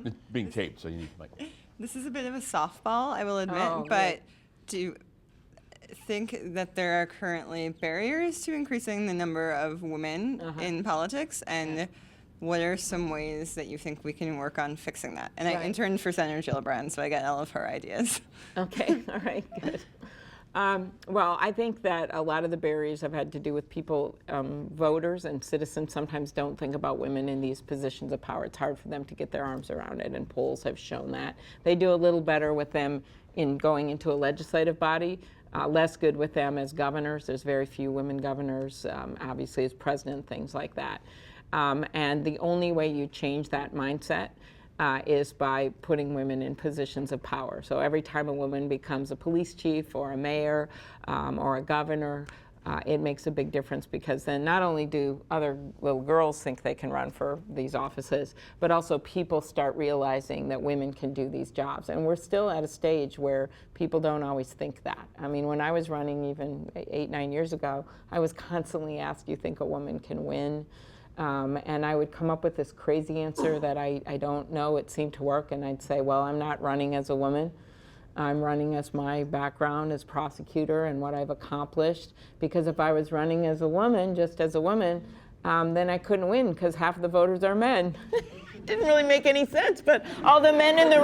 It's being taped, so you need the mic. This is a bit of a softball, I will admit, Oh, but right. do you think that there are currently barriers to increasing the number of women in politics? And what are some ways that you think we can work on fixing that? And I Right. interned for Senator Gillibrand, so I get all of her ideas. Okay, all right, good. Well, I think that a lot of the barriers have had to do with people, voters and citizens sometimes don't think about women in these positions of power. It's hard for them to get their arms around it, and polls have shown that. They do a little better with them in going into a legislative body, less good with them as governors. There's very few women governors, obviously as president, things like that. And the only way you change that mindset is by putting women in positions of power. So every time a woman becomes a police chief or a mayor or a governor, it makes a big difference, because then not only do other little girls think they can run for these offices, but also people start realizing that women can do these jobs. And we're still at a stage where people don't always think that. I mean, when I was running even 8-9 years ago, I was constantly asked, do you think a woman can win? And I would come up with this crazy answer that I don't know, it seemed to work, and I'd say, well, I'm not running as a woman. I'm running as my background as prosecutor and what I've accomplished, because if I was running as a woman, just as a woman, then I couldn't win because half of the voters are men. Didn't really make any sense, but all the men in the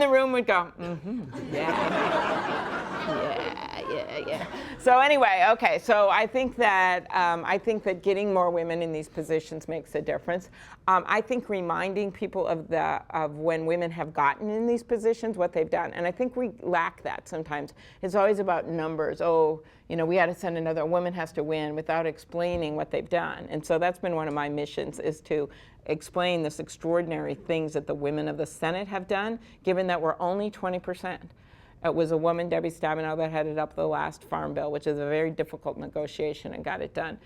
room would go, yeah. So anyway, okay. So I think that getting more women in these positions makes a difference. I think reminding people of when women have gotten in these positions, what they've done, and I think we lack that sometimes. It's always about numbers. Oh, we had to send another woman has to win, without explaining what they've done. And so that's been one of my missions, is to explain this extraordinary things that the women of the Senate have done, given that we're only 20%. It was a woman, Debbie Stabenow, that headed up the last farm bill, which is a very difficult negotiation, and got it done.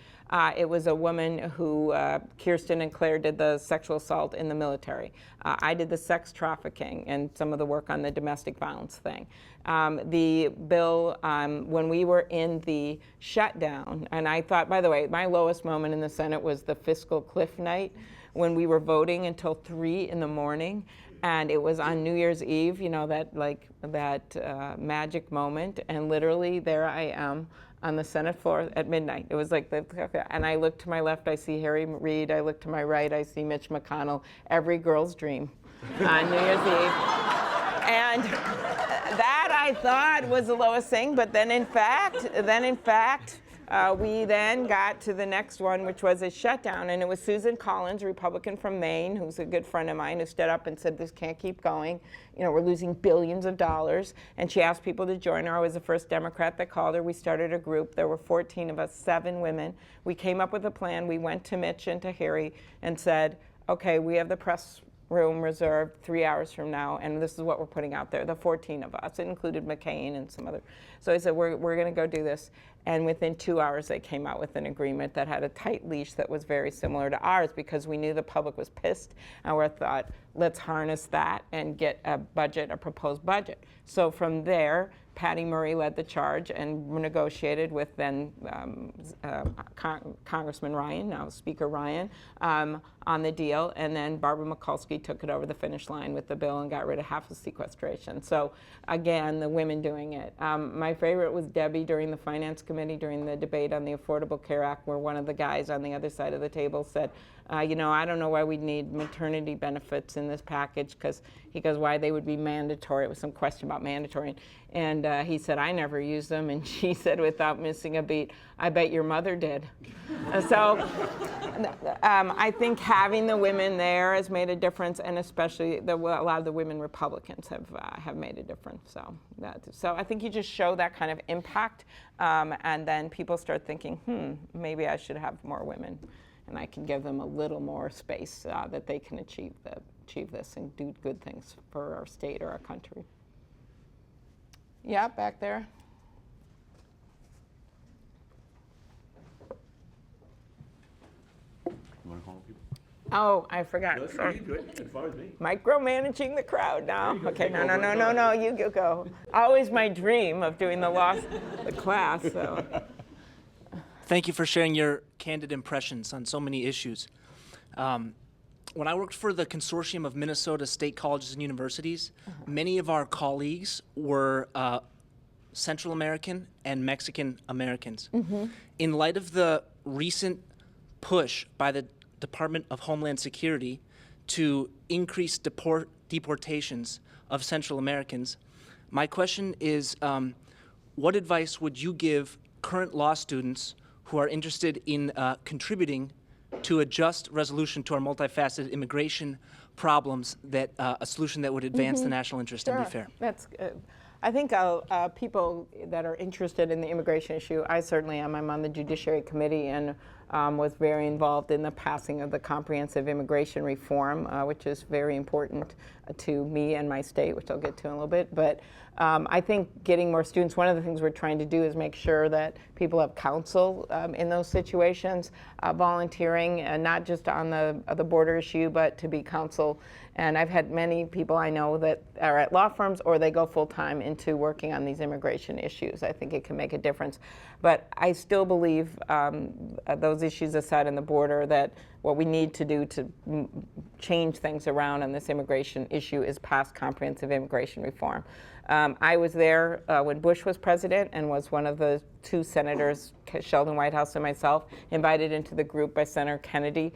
It was a woman who, Kirsten and Claire, did the sexual assault in the military. I did the sex trafficking and some of the work on the domestic violence thing. The bill, when we were in the shutdown, and I thought, by the way, my lowest moment in the Senate was the fiscal cliff night, when we were voting until 3 in the morning. And it was on New Year's Eve, that magic moment. And literally there I am on the Senate floor at midnight. It was like, and I look to my left, I see Harry Reid. I look to my right, I see Mitch McConnell. Every girl's dream on New Year's Eve. And that I thought was the lowest thing. But then in fact, we then got to the next one, which was a shutdown, and it was Susan Collins, a Republican from Maine, who's a good friend of mine, who stood up and said, this can't keep going. You know, we're losing billions of dollars, and she asked people to join her. I was the first Democrat that called her. We started a group. There were 14 of us, 7 women. We came up with a plan. We went to Mitch and to Harry and said, okay, we have the press room reserved 3 hours from now, and this is what we're putting out there, the 14 of us. It included McCain and some other. So I said, we're going to go do this. And within 2 hours, they came out with an agreement that had a tight leash that was very similar to ours, because we knew the public was pissed, and we thought, let's harness that and get a budget, a proposed budget. So from there, Patty Murray led the charge and negotiated with then Congressman Ryan, now Speaker Ryan, on the deal. And then Barbara Mikulski took it over the finish line with the bill and got rid of half of sequestration. So again, the women doing it. My favorite was Debbie during the Finance Committee, during the debate on the Affordable Care Act, where one of the guys on the other side of the table said, you know, I don't know why we'd need maternity benefits in this package, because he goes, why they would be mandatory. It was some question about mandatory. And he said, I never used them. And she said, without missing a beat, I bet your mother did. So I think having the women there has made a difference, and especially a lot of the women Republicans have made a difference. So I think you just show that kind of impact, and then people start thinking, maybe I should have more women, and I can give them a little more space that they can achieve this and do good things for our state or our country. Yeah, back there. You want to call people? Oh, I forgot. No, Sorry. good. As far as me. Micromanaging the crowd now. Okay, no, you go. Always my dream of doing the class. So. Thank you for sharing your candid impressions on so many issues. When I worked for the Consortium of Minnesota State Colleges and Universities, many of our colleagues were Central American and Mexican Americans. In light of the recent push by the Department of Homeland Security to increase deportations of Central Americans, my question is, what advice would you give current law students who are interested in contributing to a just resolution to our multifaceted immigration problems, that a solution that would advance the national interest and be fair? That's good. I think people that are interested in the immigration issue, I certainly am. I'm on the Judiciary Committee and was very involved in the passing of the comprehensive immigration reform, which is very important to me and my state, which I'll get to in a little bit. But I think getting more students, one of the things we're trying to do is make sure that people have counsel in those situations, volunteering, and not just on the border issue, but to be counsel. And I've had many people I know that are at law firms, or they go full-time into working on these immigration issues. I think it can make a difference. But I still believe, those issues aside on the border, that what we need to do to change things around on this immigration issue is pass comprehensive immigration reform. I was there when Bush was president and was one of the 2 senators, Sheldon Whitehouse and myself, invited into the group by Senator Kennedy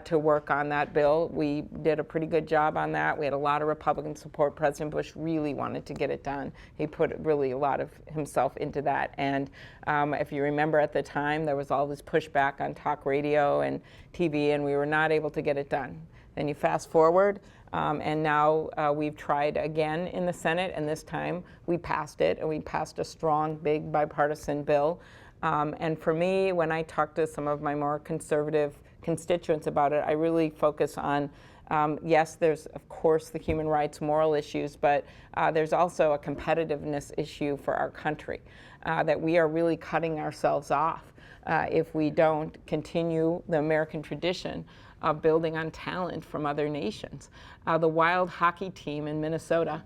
to work on that bill. We did a pretty good job on that. We had a lot of Republican support. President Bush really wanted to get it done. He put really a lot of himself into that. And if you remember at the time, there was all this pushback on talk radio and TV, and we were not able to get it done. Then you fast forward, and now we've tried again in the Senate, and this time we passed it, and we passed a strong, big bipartisan bill. And for me, when I talk to some of my more conservative constituents about it, I really focus on, yes, there's of course the human rights, moral issues, but there's also a competitiveness issue for our country, that we are really cutting ourselves off if we don't continue the American tradition of building on talent from other nations. The Wild hockey team in Minnesota,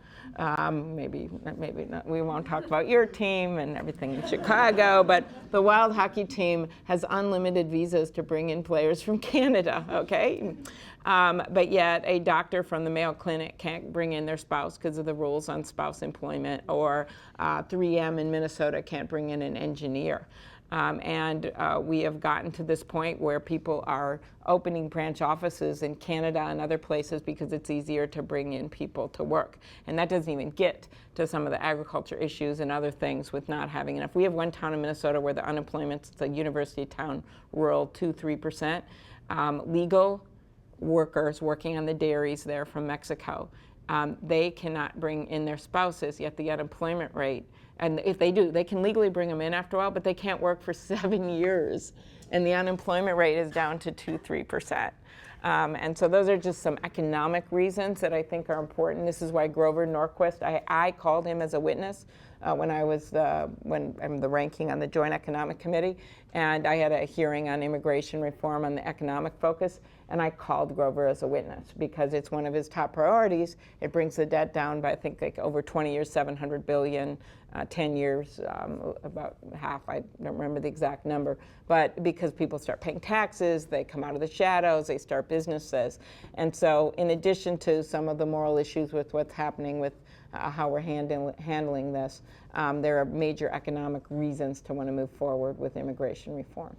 maybe not, we won't talk about your team and everything in Chicago, but the Wild hockey team has unlimited visas to bring in players from Canada, okay? But yet a doctor from the Mayo Clinic can't bring in their spouse because of the rules on spouse employment, or 3M in Minnesota can't bring in an engineer. We have gotten to this point where people are opening branch offices in Canada and other places because it's easier to bring in people to work. And that doesn't even get to some of the agriculture issues and other things with not having enough. We have one town in Minnesota where the unemployment, it's a university town, rural, 2-3%. Legal workers working on the dairies there from Mexico, they cannot bring in their spouses, yet the unemployment rate, and if they do, they can legally bring them in after a while, but they can't work for 7 years. And the unemployment rate is down to 2-3%. And so those are just some economic reasons that I think are important. This is why Grover Norquist, I called him as a witness when I'm the ranking on the Joint Economic Committee, and I had a hearing on immigration reform on the economic focus, and I called Grover as a witness because it's one of his top priorities. It brings the debt down by, I think, like over 20 years, $700 billion, 10 years, about half, I don't remember the exact number, but because people start paying taxes, they come out of the shadows, they start businesses. And so in addition to some of the moral issues with what's happening with how we're handling this, there are major economic reasons to want to move forward with immigration reform.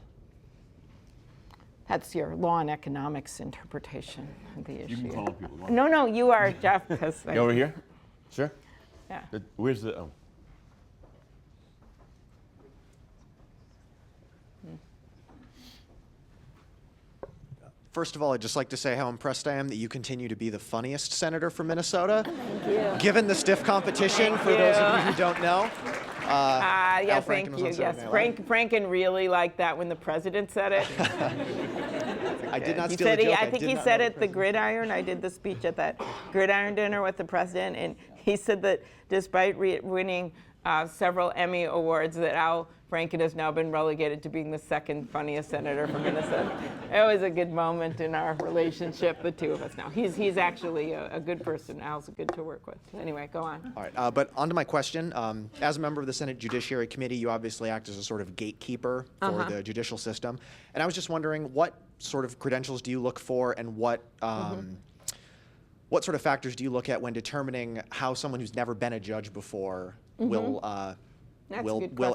That's your law and economics interpretation of the issue. You can call on people. No, you are, Jeff. You over here? Sure. Yeah. Where's the, oh. First of all, I'd just like to say how impressed I am that you continue to be the funniest senator from Minnesota. Thank you. Given the stiff competition, for those of you who don't know. Yeah, Al thank Franken was you. on Saturday Yes, Night Live. Franken really liked that when the president said it. I did not He steal said the joke. I think did he not said know at the Gridiron. I did the speech at that Gridiron dinner with the president, and he said that despite winning several Emmy awards, that Al Franken has now been relegated to being the second funniest senator from Minnesota. It was a good moment in our relationship, the two of us now. He's actually a good person. Al's good to work with. Anyway, go on. All right, but on to my question. As a member of the Senate Judiciary Committee, you obviously act as a sort of gatekeeper for the judicial system. And I was just wondering, what sort of credentials do you look for, and what sort of factors do you look at when determining how someone who's never been a judge before will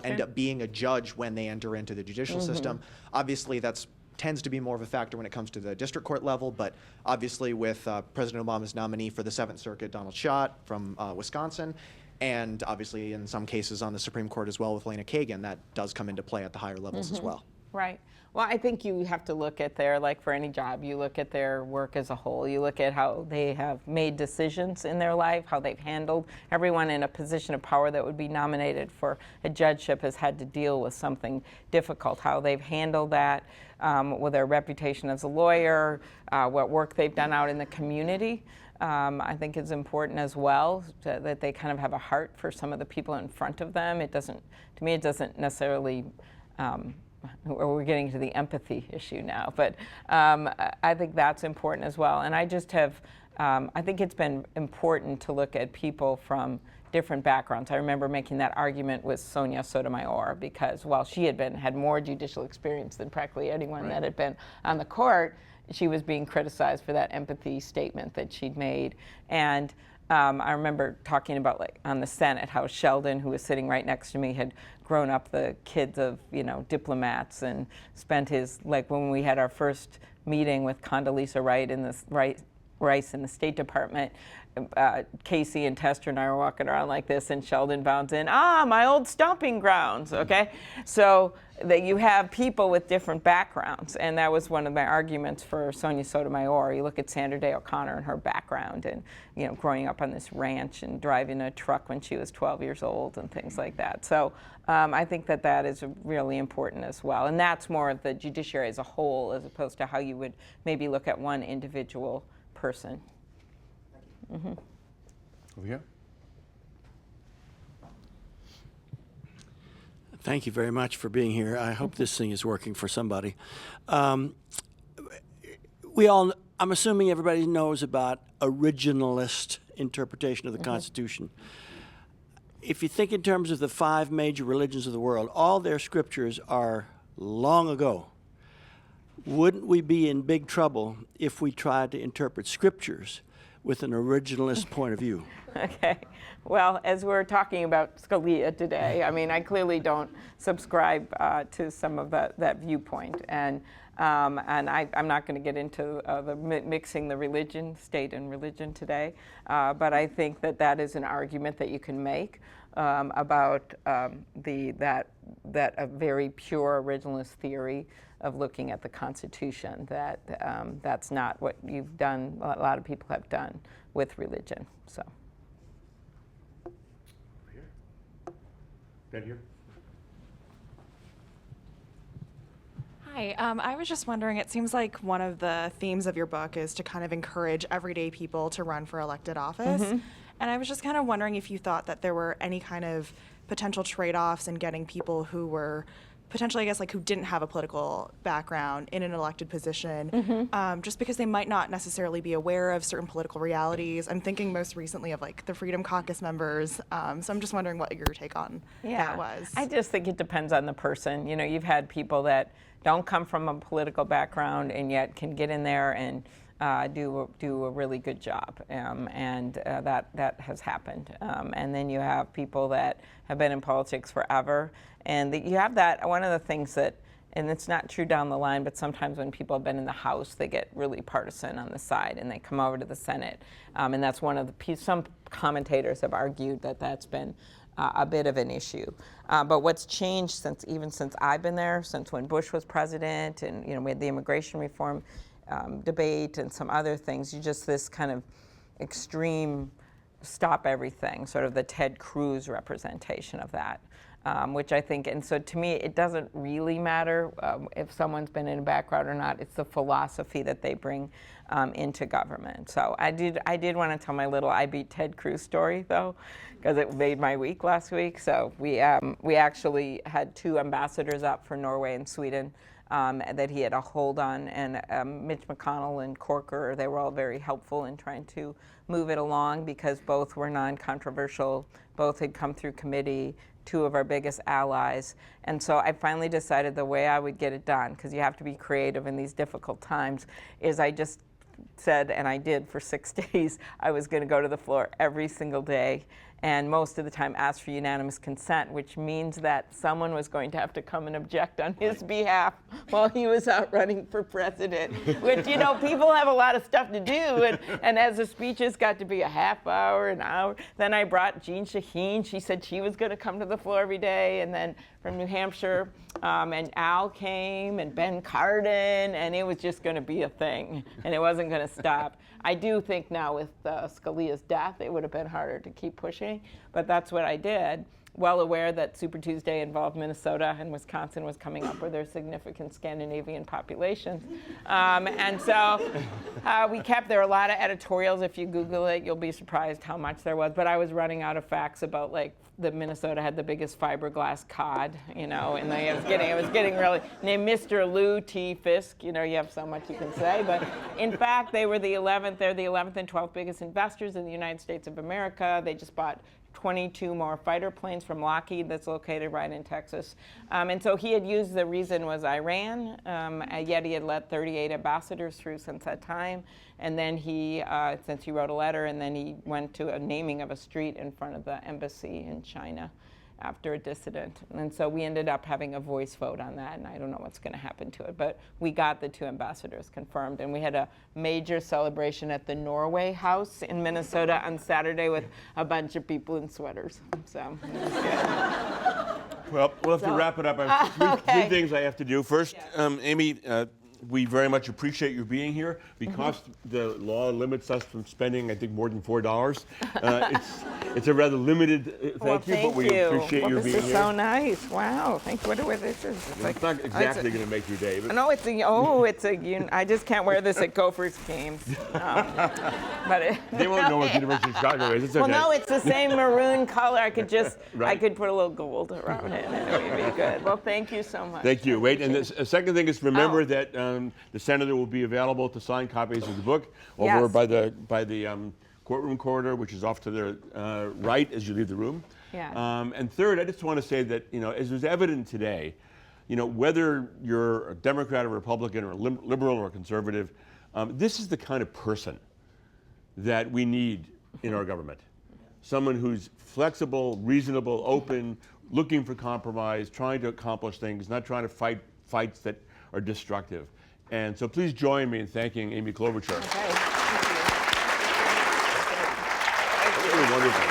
end up being a judge when they enter into the judicial system? Obviously, that's tends to be more of a factor when it comes to the district court level, but obviously with President Obama's nominee for the Seventh Circuit, Donald Schott from Wisconsin, and obviously in some cases on the Supreme Court as well with Elena Kagan, that does come into play at the higher levels as well. Right. Well, I think you have to look at their, like for any job, you look at their work as a whole. You look at how they have made decisions in their life, how they've handled. Everyone in a position of power that would be nominated for a judgeship has had to deal with something difficult, how they've handled that, with their reputation as a lawyer, what work they've done out in the community. I think is important as well, that they kind of have a heart for some of the people in front of them. It doesn't, to me, it doesn't necessarily, we're getting to the empathy issue now, but I think that's important as well. And I just have, I think it's been important to look at people from different backgrounds. I remember making that argument with Sonia Sotomayor because while she had more judicial experience than practically anyone that had been on the court, she was being criticized for that empathy statement that she'd made. And I remember talking about, like, on the Senate, how Sheldon, who was sitting right next to me, had grown up the kids of, diplomats and spent his, like, when we had our first meeting with Condoleezza Rice in the State Department, Casey and Tester and I were walking around like this, and Sheldon bounds in, my old stomping grounds, okay? So that you have people with different backgrounds, and that was one of my arguments for Sonia Sotomayor. You look at Sandra Day O'Connor and her background, and growing up on this ranch and driving a truck when she was 12 years old and things like that. So I think that is really important as well, and that's more of the judiciary as a whole as opposed to how you would maybe look at one individual person. Over here. Thank you very much for being here. I hope this thing is working for somebody. I'm assuming everybody knows about originalist interpretation of the Constitution. If you think in terms of the 5 major religions of the world, all their scriptures are long ago. Wouldn't we be in big trouble if we tried to interpret scriptures with an originalist point of view. Okay. Well, as we're talking about Scalia today, I mean, I clearly don't subscribe to some of that viewpoint, and I'm not going to get into mixing the religion, state and religion today, but I think that is an argument that you can make about that a very pure originalist theory of looking at the Constitution, that's not what you've done, a lot of people have done with religion. So. Here. Hi, I was just wondering, it seems like one of the themes of your book is to kind of encourage everyday people to run for elected office. Mm-hmm. And I was just kind of wondering if you thought that there were any kind of potential trade-offs in getting people who were potentially, I guess, like who didn't have a political background in an elected position, just because they might not necessarily be aware of certain political realities. I'm thinking most recently of like the Freedom Caucus members. So I'm just wondering what your take on that was. I just think it depends on the person. You know, you've had people that don't come from a political background and yet can get in there and do a really good job, and that has happened. And then you have people that have been in politics forever, and you have that. One of the things that, and it's not true down the line, but sometimes when people have been in the House, they get really partisan on the side, and they come over to the Senate, and that's one of the some commentators have argued that's been a bit of an issue. But what's changed since I've been there, since when Bush was president, and we had the immigration reform debate and some other things, this kind of extreme stop everything, sort of the Ted Cruz representation of that, which I think, and so to me, it doesn't really matter if someone's been in a background or not. It's the philosophy that they bring into government. So I did want to tell my little I beat Ted Cruz story, though, because it made my week last week. So we actually had 2 ambassadors up for Norway and Sweden that he had a hold on, and Mitch McConnell and Corker, they were all very helpful in trying to move it along because both were non-controversial, both had come through committee, 2 of our biggest allies. And so I finally decided the way I would get it done, because you have to be creative in these difficult times, is I just said, and I did for 6 days, I was going to go to the floor every single day, and most of the time ask for unanimous consent, which means that someone was going to have to come and object on his behalf while he was out running for president, which, people have a lot of stuff to do, and as the speeches got to be a half hour, an hour, then I brought Jean Shaheen. She said she was going to come to the floor every day, and then from New Hampshire, and Al came, and Ben Cardin, and it was just going to be a thing, and it wasn't going to stop. I do think now with Scalia's death, it would have been harder to keep pushing, but that's what I did. Well aware that Super Tuesday involved Minnesota and Wisconsin was coming up with their significant Scandinavian populations. And so there were a lot of editorials. If you Google it, you'll be surprised how much there was. But I was running out of facts about that Minnesota had the biggest fiberglass cod, and it was getting really, named Mr. Lou T. Fisk, you have so much you can say. But in fact, they're the 11th and 12th biggest investors in the United States of America. They just bought 22 more fighter planes from Lockheed that's located right in Texas. And so he had used, the reason was Iran, yet he had let 38 ambassadors through since that time. And then since he wrote a letter, and then he went to a naming of a street in front of the embassy in China after a dissident. And so we ended up having a voice vote on that, and I don't know what's going to happen to it, but we got the 2 ambassadors confirmed, and we had a major celebration at the Norway House in Minnesota on Saturday with a bunch of people in sweaters. So it was good. Well, we'll have to wrap it up. I have three things I have to do. First, Amy, we very much appreciate you being here. Because the law limits us from spending, I think, more than $4. It's a rather limited thank you, but we appreciate you being here. This is so nice. Wow. Thank you. What this is? It's not exactly going to make your day. But no, I just can't wear this at Gophers games. But they won't know what University of Chicago is. It's okay. Well, no, it's the same maroon color. I could I could put a little gold around it, and it would be good. Well, thank you so much. Thank you. Wait, and the second thing is remember that the senator will be available to sign copies of the book over by the courtroom corridor, which is off to the right as you leave the room. Yeah. And third, I just want to say that, as was evident today, whether you're a Democrat or Republican or liberal or conservative, this is the kind of person that we need in our government. Someone who's flexible, reasonable, open, looking for compromise, trying to accomplish things, not trying to fight fights that are destructive. And so please join me in thanking Amy Klobuchar. Okay. Thank you. Really wonderful.